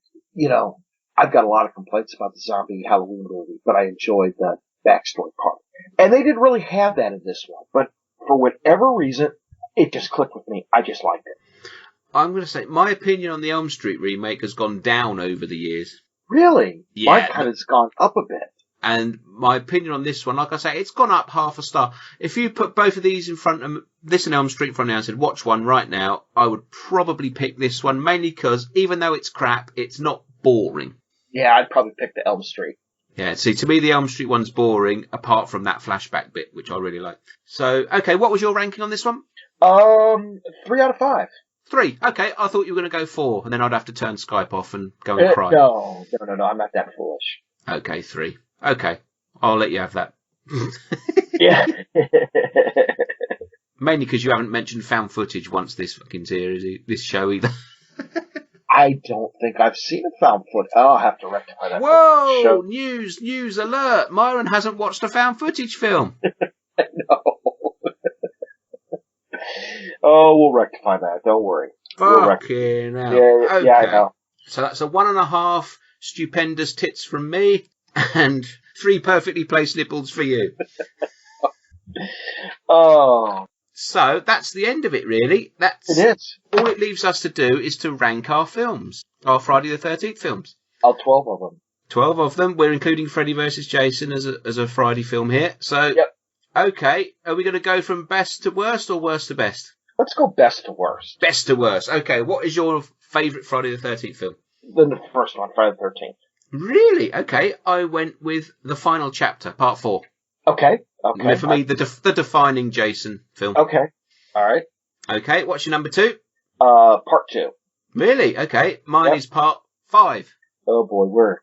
I've got a lot of complaints about the zombie Halloween movie, but I enjoyed the backstory part. And they didn't really have that in this one, but for whatever reason, it just clicked with me. I just liked it. I'm going to say my opinion on the Elm Street remake has gone down over the years. Really? Yeah. Mine kind of has gone up a bit. And my opinion on this one, like I say, it's gone up half a star. If you put both of these in front of this and Elm Street in front of me and said, watch one right now, I would probably pick this one, mainly because even though it's crap, it's not boring. Yeah, I'd probably pick the Elm Street. Yeah, see, to me, the Elm Street one's boring, apart from that flashback bit, which I really like. So, okay, what was your ranking on this one? 3 out of 5. 3. Okay, I thought you were going to go 4, and then I'd have to turn Skype off and go and cry. No, I'm not that foolish. Okay, 3. Okay, I'll let you have that. Yeah. Mainly because you haven't mentioned found footage once this fucking series, this show either. I don't think I've seen a found footage. I'll have to rectify that. Whoa! Show. News alert! Myron hasn't watched a found footage film. No. Oh, we'll rectify that. Don't worry. Fucking hell. Yeah, okay. Yeah, I know. So that's a 1.5 stupendous tits from me and 3 perfectly placed nipples for you. Oh. So that's the end of it, really. It is. All it leaves us to do is to rank our films, our Friday the 13th films. 12 of them. 12 of them. We're including Freddy vs. Jason as a Friday film here. So, yep. Okay, are we going to go from best to worst or worst to best? Let's go best to worst. Best to worst. Okay, what is your favourite Friday the 13th film? The first one, Friday the 13th. Really? Okay, I went with The Final Chapter, Part 4. Okay. For me, the defining Jason film. Okay. All right. Okay, what's your number 2? Part 2. Really? Okay, mine is Part 5. Oh boy, we're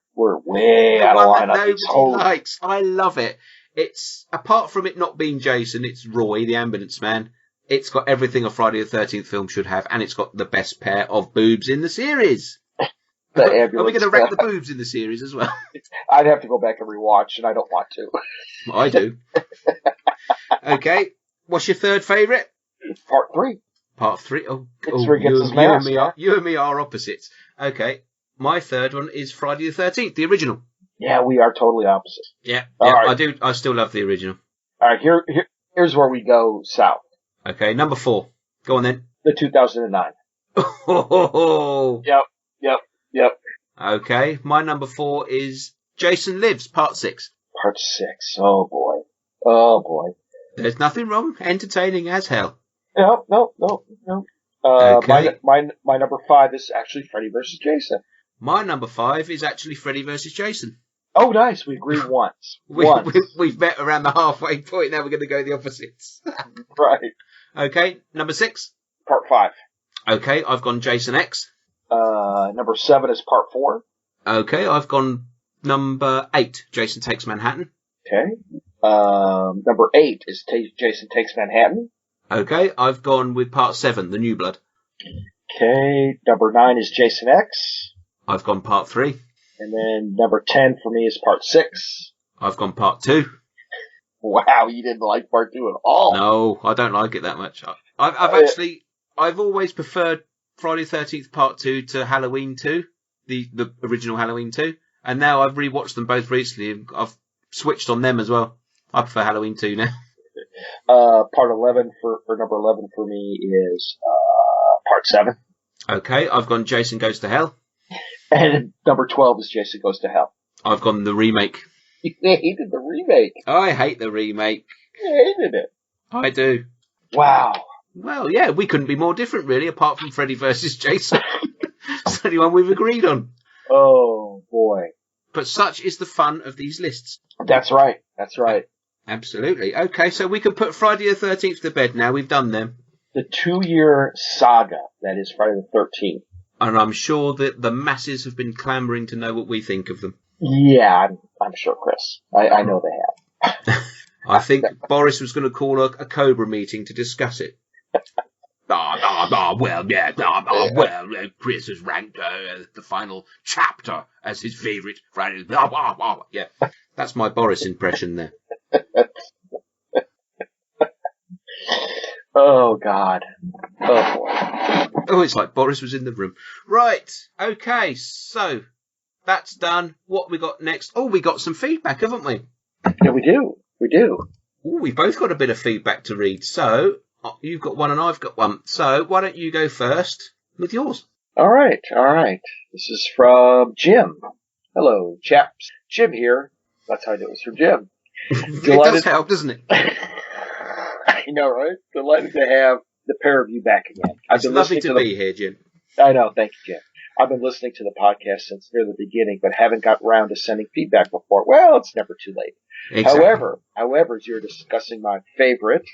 way out of line. Nobody likes. I love it. It's, apart from it not being Jason, it's Roy, the ambulance man. It's got everything a Friday the 13th film should have, and it's got the best pair of boobs in the series. Are we going to rank the boobs in the series as well? I'd have to go back and rewatch, and I don't want to. I do. Okay, what's your third favourite? Part 3. Part 3? Oh, you and me are opposites. Okay, my third one is Friday the 13th, the original. Yeah, we are totally opposite. Yeah, right. I still love the original. All right, here's where we go south. Okay, number 4. Go on then. The 2009. Oh. Yep. Okay, my number 4 is Jason Lives, Part 6. Part 6. Oh boy. There's nothing wrong. Entertaining as hell. No. Okay. My number 5 is actually Freddy vs. Jason. My number 5 is actually Freddy vs. Jason. Oh, nice. We agreed once. We've met around the halfway point. Now we're going to go the opposites. Right. Okay, number 6. Part 5. Okay, I've gone Jason X. Number 7 is Part 4. Okay, I've gone number 8, Jason Takes Manhattan. Okay. Number 8 is Jason Takes Manhattan. Okay, I've gone with Part 7, The New Blood. Okay, number 9 is Jason X. I've gone Part 3. And then number 10 for me is Part 6. I've gone Part 2. Wow, you didn't like Part 2 at all. No, I don't like it that much. I've always preferred Friday the 13th Part 2 to Halloween 2, the original Halloween 2. And now I've rewatched them both recently and I've switched on them as well. I prefer Halloween 2 now. Part 11 for number 11 for me is Part 7. Okay, I've gone Jason Goes to Hell. And number 12 is Jason Goes to Hell. I've gone the remake. You hated the remake. I hate the remake. You hated it. I do. Wow. Well, yeah, we couldn't be more different, really, apart from Freddy vs. Jason. It's the only one we've agreed on. Oh, boy. But such is the fun of these lists. That's right. Absolutely. Okay, so we can put Friday the 13th to bed now. We've done them. The 2-year saga that is Friday the 13th. And I'm sure that the masses have been clamouring to know what we think of them. Yeah, I'm sure, Chris. I know they have. I think Boris was going to call a Cobra meeting to discuss it. Chris has ranked the final chapter as his favourite Friday. Yeah, that's my Boris impression there. Oh, God. Oh, boy. Oh, it's like Boris was in the room. Right, okay, so that's done. What we got next? Oh, we got some feedback, haven't we? Yeah, we do. Oh, we've both got a bit of feedback to read. So, you've got one and I've got one. So, why don't you go first with yours? All right. This is from Jim. Hello, chaps. Jim here. That's how I knew it was from Jim. It does help, doesn't it? I know, right? Delighted to have the pair of you back again. It's lovely to be here, Jim. I know, thank you, Jim. I've been listening to the podcast since near the beginning, but haven't got around to sending feedback before. Well, it's never too late. Exactly. However, as you're discussing my favorite,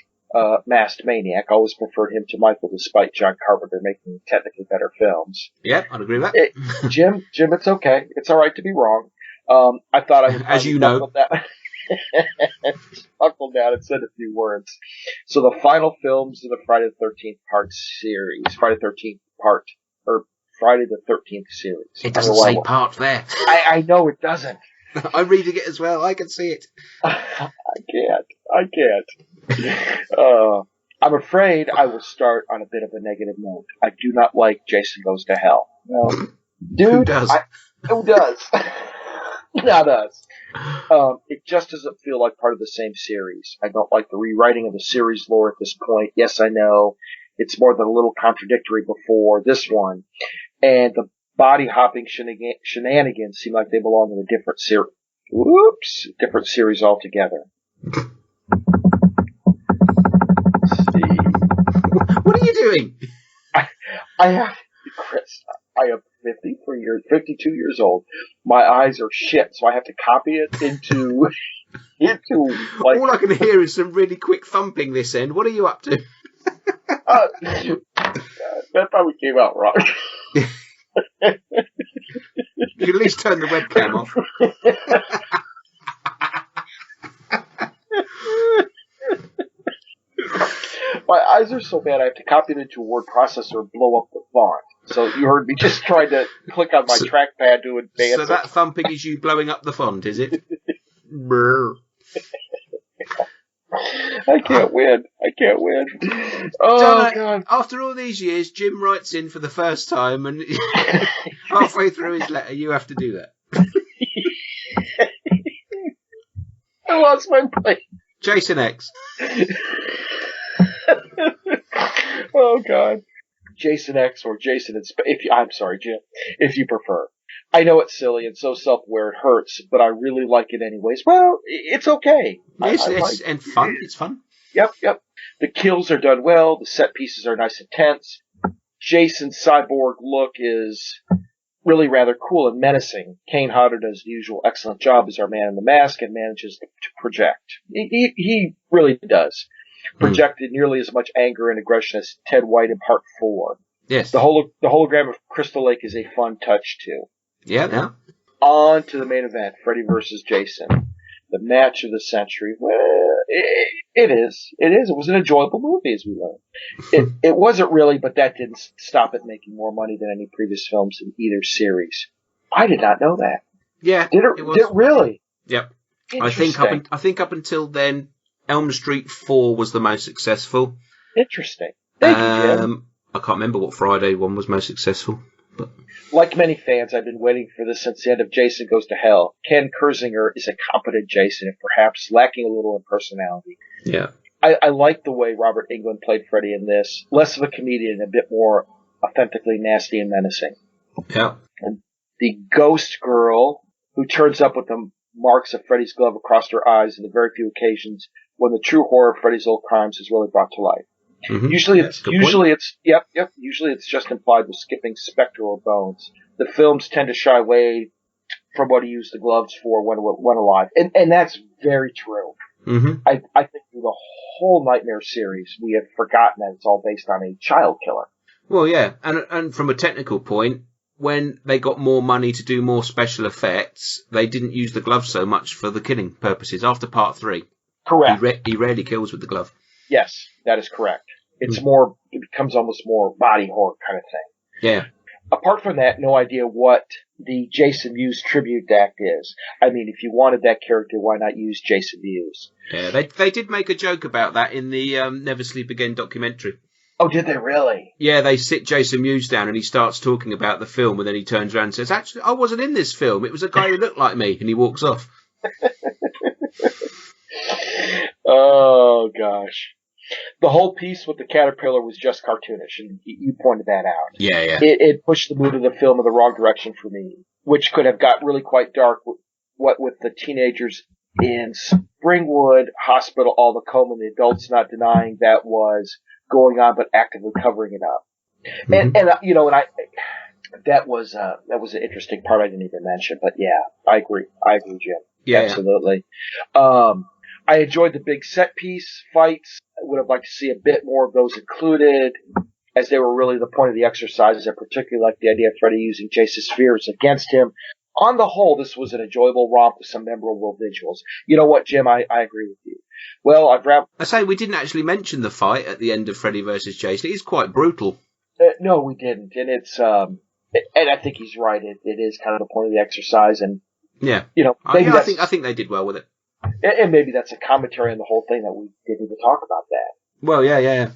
Masked Maniac, I always preferred him to Michael despite John Carpenter making technically better films. Yeah, I'd agree with that. Jim, it's okay. It's alright to be wrong. I thought I would as you know. Buckle down and said a few words. So the final films in the Friday the 13th part series, Friday the 13th series. It doesn't say part there. I know it doesn't. I'm reading it as well. I can see it. I can't. I'm afraid I will start on a bit of a negative note. I do not like Jason Goes to Hell. No. Dude, who does? Who does? Not us. It just doesn't feel like part of the same series. I don't like the rewriting of the series lore at this point. Yes, I know. It's more than a little contradictory before this one. And the body-hopping shenanigans seem like they belong in a different series. Whoops! Different series altogether. Let's see. What are you doing? Chris, I am 52 years old. My eyes are shit, so I have to copy it into like. All I can hear is some really quick thumping this end. What are you up to? That probably came out wrong. You can at least turn the webcam off. My eyes are so bad I have to copy it into a word processor and blow up the font. So you heard me just trying to click on my trackpad to advance. So that thumping is you blowing up the font, is it? Brr. I can't win. Oh, God. After all these years, Jim writes in for the first time, and halfway through his letter, you have to do that. I lost my place. Jason X. Oh, God. Jason X or Jason in space. I'm sorry, Jim, if you prefer. I know it's silly and so self-aware it hurts, but I really like it anyways. Well, it's okay. And fun. It's fun. Yep. The kills are done well. The set pieces are nice and tense. Jason's cyborg look is really rather cool and menacing. Kane Hodder does the usual excellent job as our man in the mask and manages to project. He really does. Projected nearly as much anger and aggression as Ted White in Part 4. Yes. The hologram of Crystal Lake is a fun touch, too. Yeah. On to the main event, Freddy versus Jason. The match of the century. Well, it is. It was an enjoyable movie, as we learned. It wasn't really, but that didn't stop it making more money than any previous films in either series. I did not know that. Yeah. Did it really? Yep. I think up until then, Elm Street 4 was the most successful. Interesting. Thank you, Jim. I can't remember what Friday one was most successful. But like many fans, I've been waiting for this since the end of Jason Goes to Hell. Ken Kersinger is a competent Jason, and perhaps lacking a little in personality. Yeah. I like the way Robert Englund played Freddy in this. Less of a comedian and a bit more authentically nasty and menacing. Yeah. And the ghost girl who turns up with the marks of Freddy's glove across her eyes in the very few occasions when the true horror of Freddy's old crimes is really brought to life. Mm-hmm. Usually it's just implied with skipping Spectre or Bones. The films tend to shy away from what he used the gloves for when alive. And that's very true. Mm-hmm. I think through the whole Nightmare series, we have forgotten that it's all based on a child killer. Well, yeah. And from a technical point, when they got more money to do more special effects, they didn't use the glove so much for the killing purposes. After Part 3. Correct. He rarely kills with the glove. Yes, that is correct. It becomes almost more body horror kind of thing. Yeah. Apart from that, no idea what the Jason Mewes tribute act is. I mean, if you wanted that character, why not use Jason Mewes? Yeah, they did make a joke about that in the Never Sleep Again documentary. Oh, did they really? Yeah, they sit Jason Mewes down and he starts talking about the film and then he turns around and says, actually, I wasn't in this film. It was a guy who looked like me, and he walks off. Oh, gosh. The whole piece with the caterpillar was just cartoonish, and you pointed that out. Yeah. It pushed the mood of the film in the wrong direction for me, which could have got really quite dark what with the teenagers in Springwood Hospital, all the coma, and the adults not denying that was going on, but actively covering it up. Mm-hmm. And that was an interesting part I didn't even mention, but yeah, I agree, Jim. Yeah, absolutely. I enjoyed the big set piece fights. I would have liked to see a bit more of those included, as they were really the point of the exercise. I particularly liked the idea of Freddy using Jason's fears against him. On the whole, this was an enjoyable romp with some memorable visuals. You know what, Jim? I agree with you. Well, I say we didn't actually mention the fight at the end of Freddy vs. Jason. It is quite brutal. No, we didn't, and it's and I think he's right. It is kind of the point of the exercise, and yeah, maybe I think they did well with it. And maybe that's a commentary on the whole thing that we didn't even talk about that. Well, yeah.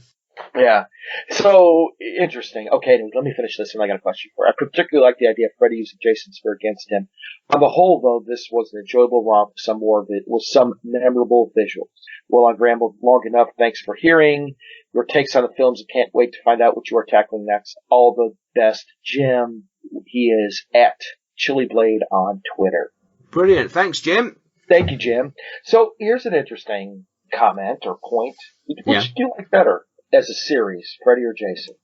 So, interesting. Okay, let me finish this, and I got a question for you. I particularly like the idea of Freddy using Jason's fear against him. On the whole, though, this was an enjoyable romp with some memorable visuals. Well, I've rambled long enough. Thanks for hearing your takes on the films, and can't wait to find out what you are tackling next. All the best, Jim. He is at Chiliblade on Twitter. Brilliant. Thanks, Jim. Thank you, Jim. So here's an interesting comment or point. Which do you like better as a series, Freddy or Jason?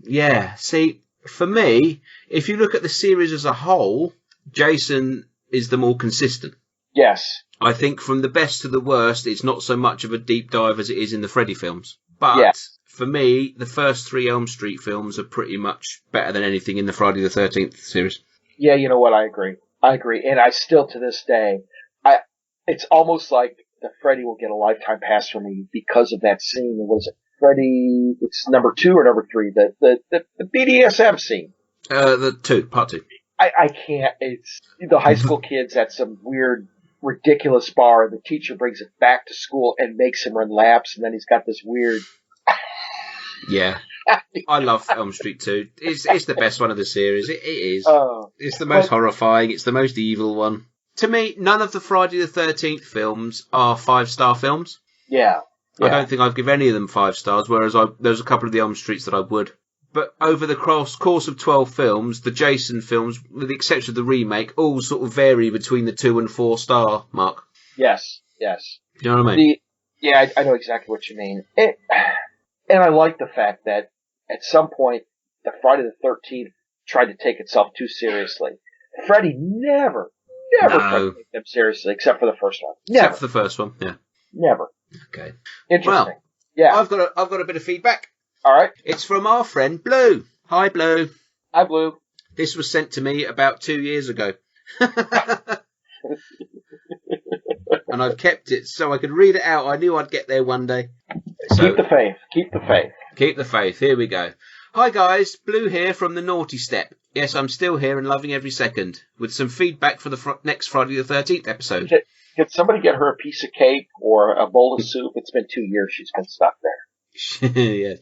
Yeah. See, for me, if you look at the series as a whole, Jason is the more consistent. Yes. I think from the best to the worst, it's not so much of a deep dive as it is in the Freddy films. But for me, the first 3 Elm Street films are pretty much better than anything in the Friday the 13th series. Yeah, you know what? I agree. And I still, to this day, it's almost like the Freddy will get a lifetime pass from me because of that scene. Was it Freddy? It's number 2 or number 3? The BDSM scene. Part 2. I can't. It's the high school kids at some weird, ridiculous bar, and the teacher brings it back to school and makes him run laps, and then he's got this weird. Yeah. I love Elm Street 2. It's the best one of the series. It is. It's the most horrifying. It's the most evil one. To me, none of the Friday the 13th films are 5-star films. Yeah. I don't think I'd give any of them 5 stars, whereas there's a couple of the Elm Streets that I would. But over the course of 12 films, the Jason films, with the exception of the remake, all sort of vary between the 2 and 4 star mark. Yes. You know what I mean? I know exactly what you mean. And I like the fact that at some point, the Friday the 13th tried to take itself too seriously. Freddy never tried to take them seriously, except for the first one. Never. Except for the first one, yeah. Never. Okay. Interesting. Well, yeah. I've got a bit of feedback. All right. It's from our friend Blue. Hi, Blue. Hi, Blue. This was sent to me about 2 years ago. And I've kept it so I could read it out. I knew I'd get there one day. Keep the faith. Keep the faith. Keep the faith. Here we go. Hi guys, Blue here from the Naughty Step. Yes, I'm still here and loving every second. With some feedback for the next Friday the 13th episode. Could somebody get her a piece of cake or a bowl of soup? It's been 2 years she's been stuck there. Yes.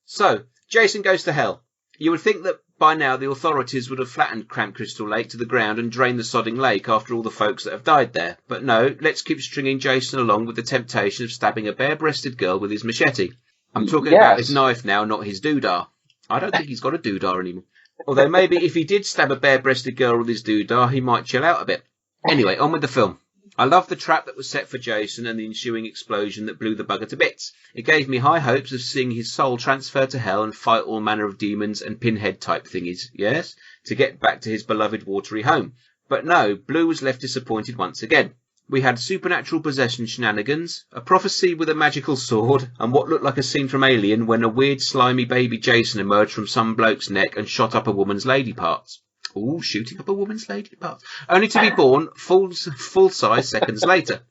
So, Jason Goes to Hell. You would think that by now the authorities would have flattened Cramp Crystal Lake to the ground and drained the sodding lake after all the folks that have died there. But no, let's keep stringing Jason along with the temptation of stabbing a bare-breasted girl with his machete. I'm talking about his knife now, not his doodah. I don't think he's got a doodah anymore. Although maybe if he did stab a bare-breasted girl with his doodah, he might chill out a bit. Anyway, on with the film. I love the trap that was set for Jason and the ensuing explosion that blew the bugger to bits. It gave me high hopes of seeing his soul transfer to hell and fight all manner of demons and pinhead-type thingies, yes, to get back to his beloved watery home. But no, Blue was left disappointed once again. We had supernatural possession shenanigans, a prophecy with a magical sword, and what looked like a scene from Alien when a weird slimy baby Jason emerged from some bloke's neck and shot up a woman's lady parts. Ooh, shooting up a woman's lady parts. Only to be born full-size seconds later.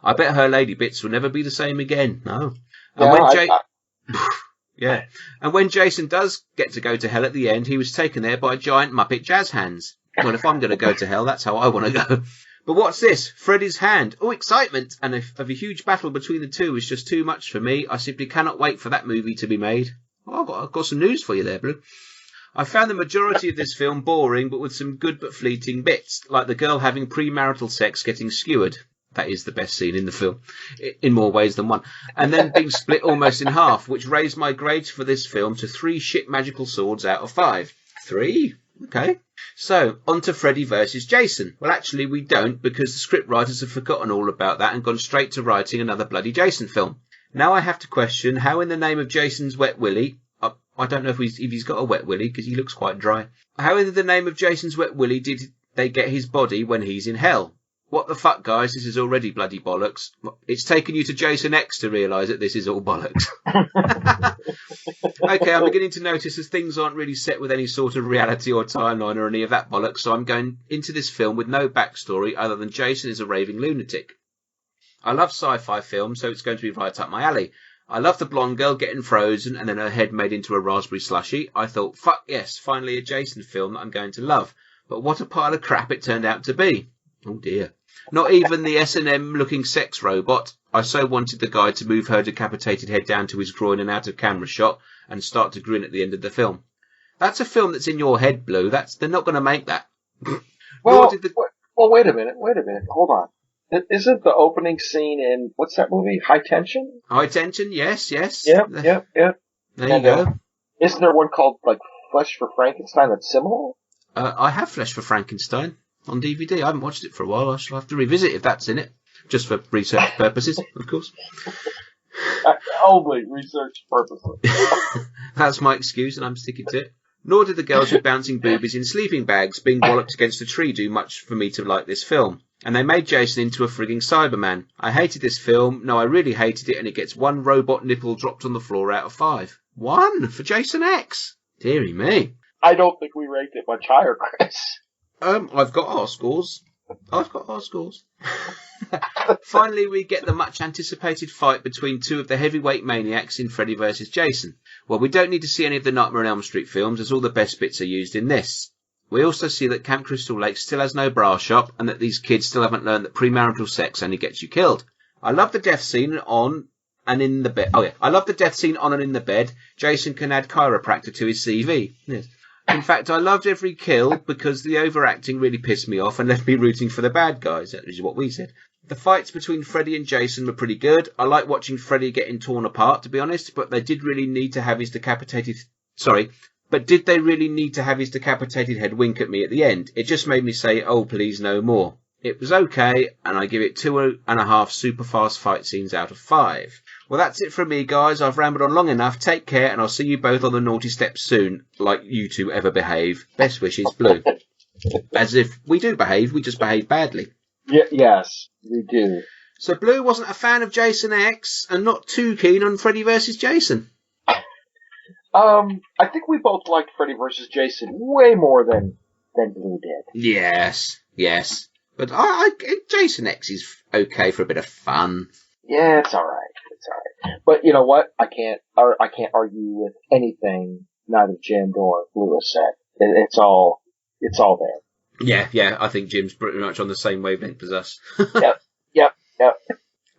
I bet her lady bits will never be the same again. No. And yeah. And when Jason does get to go to hell at the end, he was taken there by giant Muppet jazz hands. Well, if I'm going to go to hell, that's how I want to go. But what's this? Freddy's hand. Oh, excitement. And of a huge battle between the two is just too much for me. I simply cannot wait for that movie to be made. Oh, I've got some news for you there, Blue. I found the majority of this film boring, but with some good but fleeting bits, like the girl having premarital sex getting skewered. That is the best scene in the film, in more ways than one. And then being split almost in half, which raised my grades for this film to 3 shit magical swords out of 5. 3? Okay. So, on to Freddy versus Jason. Well, actually, we don't, because the script writers have forgotten all about that and gone straight to writing another bloody Jason film. Now I have to question how in the name of Jason's wet willy, I don't know if he's got a wet willy, because he looks quite dry. How in the name of Jason's wet willy did they get his body when he's in hell? What the fuck, guys? This is already bloody bollocks. It's taken you to Jason X to realise that this is all bollocks. Okay, I'm beginning to notice as things aren't really set with any sort of reality or timeline or any of that bollocks, so I'm going into this film with no backstory other than Jason is a raving lunatic. I love sci-fi films, so it's going to be right up my alley. I love the blonde girl getting frozen and then her head made into a raspberry slushy. I thought, fuck yes, finally a Jason film that I'm going to love. But what a pile of crap it turned out to be. Oh dear. Not even the S&M looking sex robot. I so wanted the guy to move her decapitated head down to his groin and out of camera shot and start to grin at the end of the film. That's a film that's in your head, Blue. They're not going to make that. Well, wait a minute. Hold on. Isn't the opening scene in, what's that movie? High Tension? High Tension, yes. Yep. There you go. Isn't there one called, like, Flesh for Frankenstein that's similar? I have Flesh for Frankenstein on DVD. I haven't watched it for a while. I shall have to revisit if that's in it. Just for research purposes, of course. Only research purposes. That's my excuse, and I'm sticking to it. Nor did the girls with bouncing boobies in sleeping bags being walloped against a tree do much for me to like this film. And they made Jason into a frigging Cyberman. I hated this film. No, I really hated it, and it gets 1 robot nipple dropped on the floor out of 5. 1 for Jason X. Deary me. I don't think we ranked it much higher, Chris. I've got our scores. Finally, we get the much anticipated fight between 2 of the heavyweight maniacs in Freddy vs. Jason. Well, we don't need to see any of the Nightmare on Elm Street films, as all the best bits are used in this. We also see that Camp Crystal Lake still has no bra shop, and that these kids still haven't learned that premarital sex only gets you killed. I love the death scene on and in the bed. Oh yeah, I love the death scene on and in the bed. Jason can add chiropractor to his CV. Yes. In fact, I loved every kill because the overacting really pissed me off and left me rooting for the bad guys. That is what we said. The fights between Freddy and Jason were pretty good. I like watching Freddy getting torn apart, to be honest, but they did really need to have his decapitated... But did they really need to have his decapitated head wink at me at the end? It just made me say, oh, please, no more. It was okay, and I give it 2.5 super fast fight scenes out of 5. Well, that's it from me, guys. I've rambled on long enough. Take care, and I'll see you both on the naughty steps soon, like you two ever behave. Best wishes, Blue. As if we do behave, we just behave badly. Yes, we do. So Blue wasn't a fan of Jason X, and not too keen on Freddy vs. Jason. I think we both liked Freddy vs. Jason way more than Blue did. Yes. But Jason X is okay for a bit of fun. Yeah, it's alright. But you know what? I can't argue with anything neither Jim nor Blue has said. It's all there. Yeah. I think Jim's pretty much on the same wavelength as us. Yep.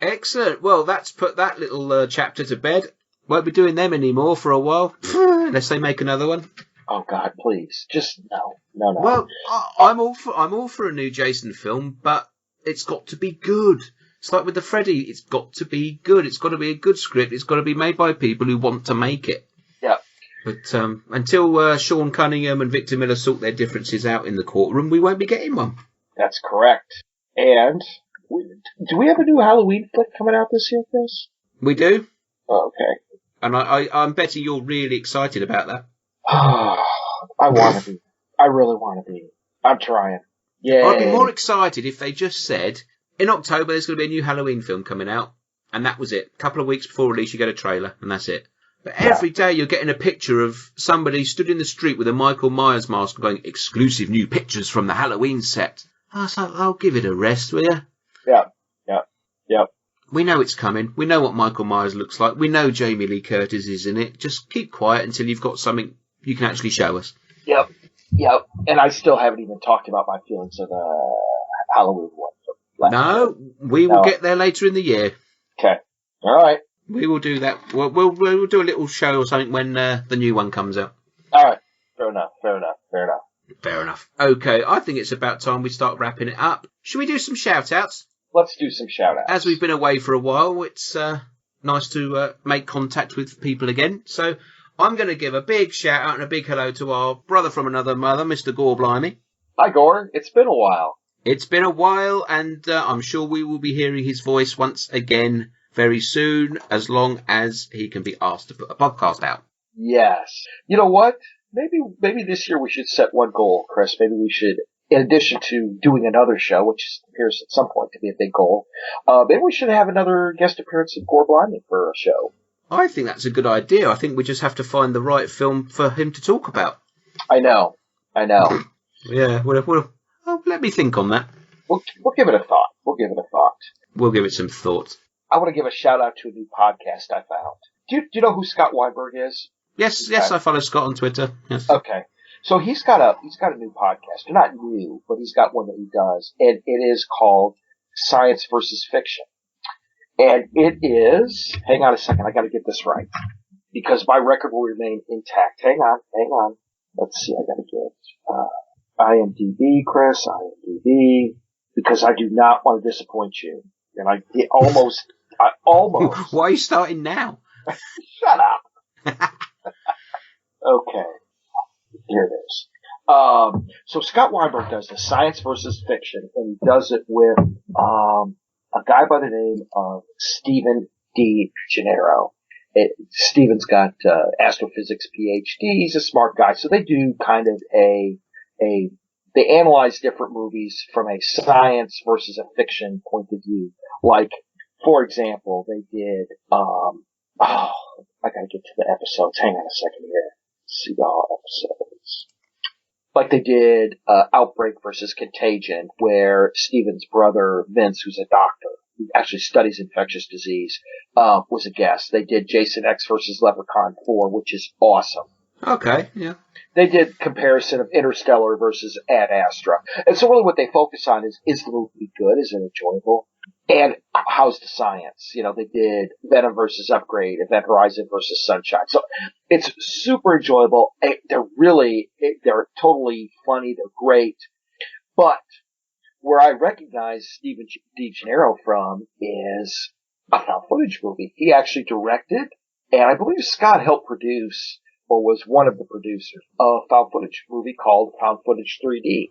Excellent. Well, that's put that little chapter to bed. Won't be doing them anymore for a while, unless they make another one. Oh God, please, just no. Well, I'm all for a new Jason film, but it's got to be good. It's like with the Freddy, it's got to be good. It's got to be a good script. It's got to be made by people who want to make it. Yeah. But until Sean Cunningham and Victor Miller sort their differences out in the courtroom, we won't be getting one. That's correct. And do we have a new Halloween flick coming out this year, Chris? We do. Oh, okay. And I'm betting you're really excited about that. I want to be. I really want to be. I'm trying. Yeah. I'd be more excited if they just said, in October there's going to be a new Halloween film coming out, and that was it. A couple of weeks before release you get a trailer, and that's it. But every day you're getting a picture of somebody stood in the street with a Michael Myers mask going, exclusive new pictures from the Halloween set. I was like, I'll give it a rest, will you? Yep. We know it's coming. We know what Michael Myers looks like. We know Jamie Lee Curtis is in it. Just keep quiet until you've got something you can actually show us. Yep. And I still haven't even talked about my feelings of the Halloween one. No, we will get there later in the year. Okay. All right. We will do that. We'll do a little show or something when the new one comes out. All right. Fair enough. Okay, I think it's about time we start wrapping it up. Should we do some shout-outs? Let's do some shout-outs. As we've been away for a while, it's nice to make contact with people again. So I'm going to give a big shout out and a big hello to our brother from another mother, Mr. Gore Blimey. Hi, Gore. It's been a while. It's been a while, and I'm sure we will be hearing his voice once again very soon, as long as he can be asked to put a podcast out. Yes. You know what? Maybe this year we should set one goal, Chris. Maybe we should, in addition to doing another show, which appears at some point to be a big goal, maybe we should have another guest appearance of Gore Blimey for a show. I think that's a good idea. I think we just have to find the right film for him to talk about. I know. Yeah, well, let me think on that. We'll give it a thought. We'll give it some thought. I want to give a shout out to a new podcast I found. Do you know who Scott Weinberg is? Yes, I follow Scott on Twitter. Yes. Okay. So he's got a new podcast. Not new, but he's got one that he does, and it is called Science versus Fiction. And it is, hang on a second, I gotta get this right. Because my record will remain intact. Hang on. Let's see, I gotta get, IMDb, Chris, IMDb, because I do not want to disappoint you. And I almost. Why are you starting now? Shut up. Okay. Here it is. So Scott Weinberg does the Science versus Fiction, and he does it with, a guy by the name of Stephen D. Gennaro. Stephen's got astrophysics PhD. He's a smart guy. So they do kind of they analyze different movies from a science versus a fiction point of view. Like, for example, they did, I gotta get to the episodes. Hang on a second here. Let's see the episodes. Like they did Outbreak versus Contagion, where Stephen's brother, Vince, who's a doctor, who actually studies infectious disease, was a guest. They did Jason X versus Leprechaun 4, which is awesome. Okay, yeah. They did comparison of Interstellar versus Ad Astra. And so really what they focus on is the movie good? Is it enjoyable? And how's the science? You know, they did Venom versus Upgrade, Event Horizon versus Sunshine. So it's super enjoyable. They're totally funny. They're great. But where I recognize Stephen D. Gennaro from is a found footage movie. He actually directed, and I believe Scott helped produce, or was one of the producers, a found footage movie called Found Footage 3D.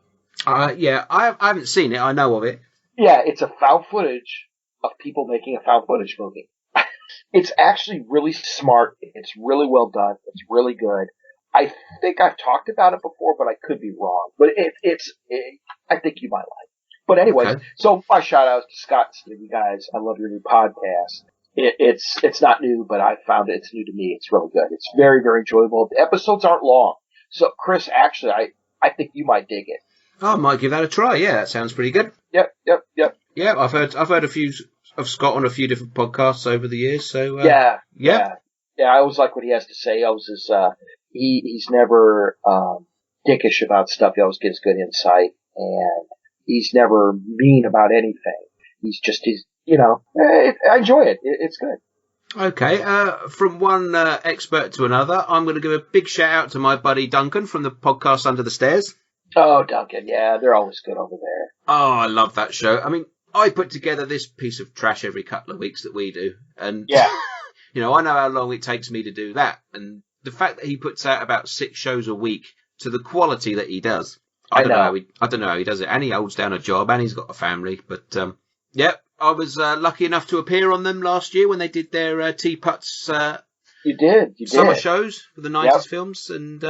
Yeah, I haven't seen it. I know of it. Yeah, it's a found footage of people making a found footage movie. It's actually really smart. It's really well done. It's really good. I think I've talked about it before, but I could be wrong. But I think you might like it. But anyways, okay. So my shout out to Scott and you guys. I love your new podcast. It's not new, but I found it's new to me. It's really good. It's very, very enjoyable. The episodes aren't long. So Chris, actually, I think you might dig it. I might give that a try. Yeah, that sounds pretty good. Yep. Yeah, I've heard a few of Scott on a few different podcasts over the years. So yeah. I always like what he has to say. He's never dickish about stuff. He always gives good insight, and he's never mean about anything. He's I enjoy it. It's good. Okay, from one expert to another, I'm going to give a big shout out to my buddy Duncan from the podcast Under the Stairs. Oh, Duncan, yeah, they're always good over there. Oh, I love that show. I mean, I put together this piece of trash every couple of weeks that we do. And, yeah. I know how long it takes me to do that. And the fact that he puts out about 6 shows a week to the quality that he does, I don't know how he does it. And he holds down a job and he's got a family. But, I was lucky enough to appear on them last year when they did their Teapots You did. Summer shows for the 90s films. And,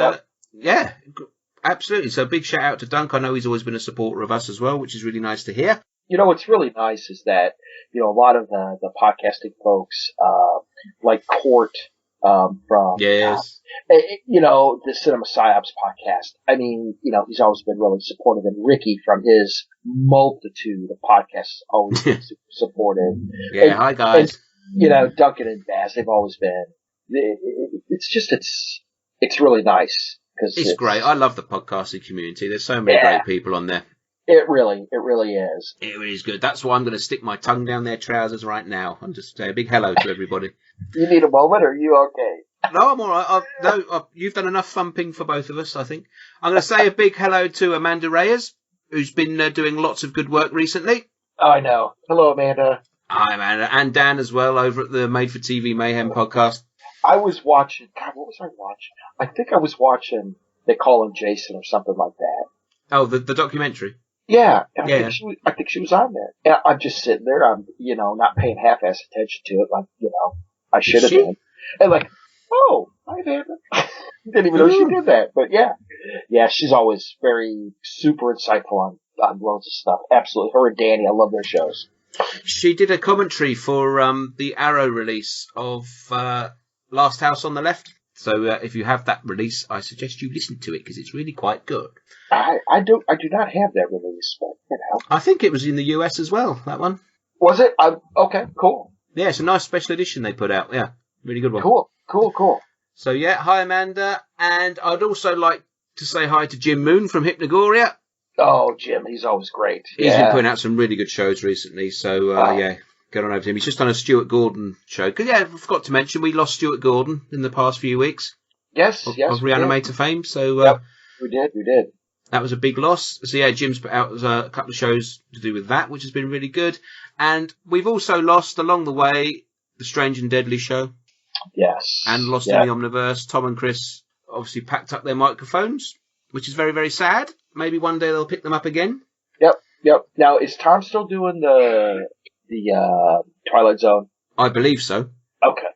absolutely. So big shout out to Dunk. I know he's always been a supporter of us as well, which is really nice to hear. What's really nice is that, a lot of the podcasting folks, like Court, from, yes. The Cinema Psyops podcast. I mean, he's always been really supportive, and Ricky from his multitude of podcasts always been super supportive. Yeah, hi guys. And, Duncan and Baz, they've always been, it's really nice. It's great. I love the podcasting community. There's so many great people on there. It really is. It really is good. That's why I'm going to stick my tongue down their trousers right now and just say a big hello to everybody. You need a moment, or are you okay? No, I'm all right. You've done enough thumping for both of us, I think. I'm going to say a big hello to Amanda Reyes, who's been doing lots of good work recently. Oh, I know. Hello, Amanda. Hi, Amanda. And Dan as well, over at the Made for TV Mayhem podcast. I was watching. God, what was I watching? I think I was watching. They Call Him Jason or something like that. Oh, the documentary. Yeah, and Yeah. I think she was on there. And I'm just sitting there. I'm not paying half-ass attention to it, like I should have been. And like, oh, hi, Amanda. Didn't even know she did that. But yeah, she's always very super insightful on loads of stuff. Absolutely, her and Danny, I love their shows. She did a commentary for the Arrow release of Last House on the Left. So if you have that release, I suggest you listen to it because it's really quite good. I do not have that release, but I think it was in the US as well. That one was it? Okay, cool. Yeah, it's a nice special edition they put out. Yeah, really good one. Cool. So yeah, hi Amanda, and I'd also like to say hi to Jim Moon from Hypnagoria. Oh, Jim, he's always great. He's been putting out some really good shows recently. So yeah. Get on over to him. He's just done a Stuart Gordon show. Because, I forgot to mention, we lost Stuart Gordon in the past few weeks. Yes. Of Reanimator fame. So, yep, we did. That was a big loss. So, yeah, Jim's put out a couple of shows to do with that, which has been really good. And we've also lost, along the way, the Strange and Deadly show. Yes. And Lost in the Omniverse. Tom and Chris obviously packed up their microphones, which is very, very sad. Maybe one day they'll pick them up again. Yep. Now, is Tom still doing the Twilight Zone? I believe so. Okay.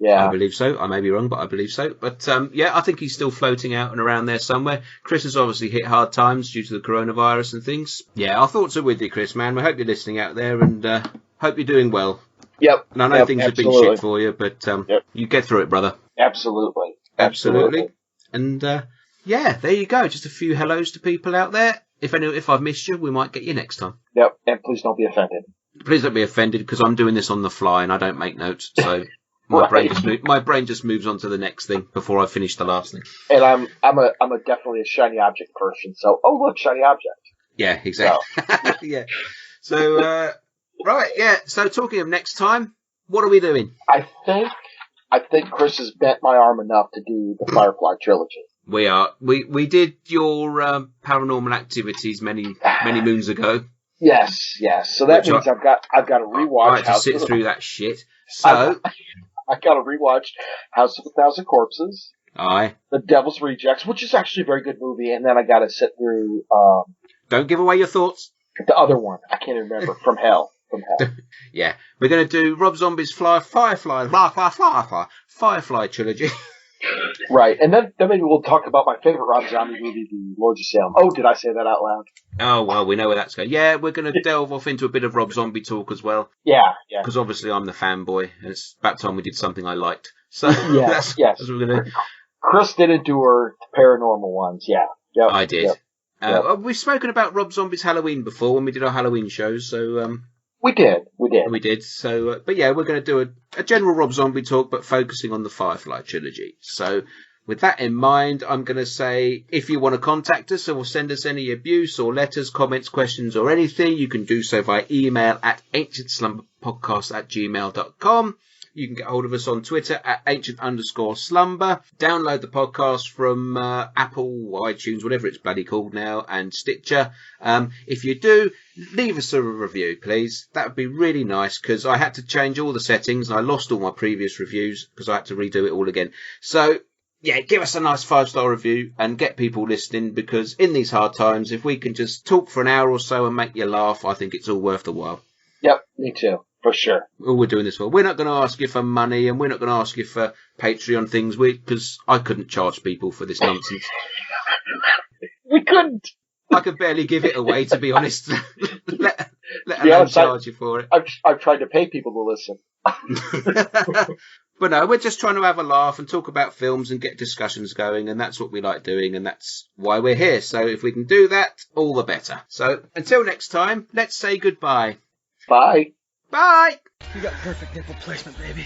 Yeah. I believe so. I may be wrong, but I believe so. But, I think he's still floating out and around there somewhere. Chris has obviously hit hard times due to the coronavirus and things. Yeah, our thoughts are with you, Chris, man. We hope you're listening out there and hope you're doing well. Yep. And I know things have been shit for you, but you get through it, brother. Absolutely. And, there you go. Just a few hellos to people out there. If I've missed you, we might get you next time. Yep, and please don't be offended. Please don't be offended because I'm doing this on the fly and I don't make notes, so my brain just moves on to the next thing before I finish the last thing. And I'm a definitely a shiny object person. So look, shiny object. Yeah, exactly. So. Yeah. So right, yeah. So talking of next time, what are we doing? I think Chris has bent my arm enough to do the Firefly trilogy. We are. We did your Paranormal Activities many moons ago. Yes. So that means I've got to rewatch. I had to sit through that shit. So I got to rewatch House of a Thousand Corpses. Aye. The Devil's Rejects, which is actually a very good movie, and then I got to sit through. Don't give away your thoughts. The other one I can't remember. From Hell. Yeah, we're going to do Rob Zombie's Firefly trilogy. Right, and then maybe we'll talk about my favorite Rob Zombie movie, The Lords of Salem. Oh, did I say that out loud? Oh, well, we know where that's going. Yeah, we're going to delve off into a bit of Rob Zombie talk as well. Yeah. Because obviously I'm the fanboy, and it's about time we did something I liked. So yes. That's what we're going to do. Chris didn't do her paranormal ones, yeah. Yep, I did. Yep. We've spoken about Rob Zombie's Halloween before when we did our Halloween shows, so... We did. So, but yeah, we're going to do a general Rob Zombie talk, but focusing on the Firefly trilogy. So, with that in mind, I'm going to say, if you want to contact us or send us any abuse or letters, comments, questions, or anything, you can do so via email at ancientslumberpodcast@gmail.com. You can get hold of us on Twitter at ancient_slumber. Download the podcast from Apple, iTunes, whatever it's bloody called now, and Stitcher. If you do, leave us a review, please. That would be really nice, because I had to change all the settings, and I lost all my previous reviews, because I had to redo it all again. So, yeah, give us a nice 5-star review, and get people listening, because in these hard times, if we can just talk for an hour or so and make you laugh, I think it's all worth the while. Yep, me too. For sure. All we're doing this for. We're not going to ask you for money, and we're not going to ask you for Patreon things, because I couldn't charge people for this nonsense. We couldn't. I could barely give it away, to be honest. let alone charge you for it. I've tried to pay people to listen. But no, we're just trying to have a laugh and talk about films and get discussions going, and that's what we like doing, and that's why we're here. So if we can do that, all the better. So until next time, let's say goodbye. Bye. Bye! You got perfect nipple placement, baby.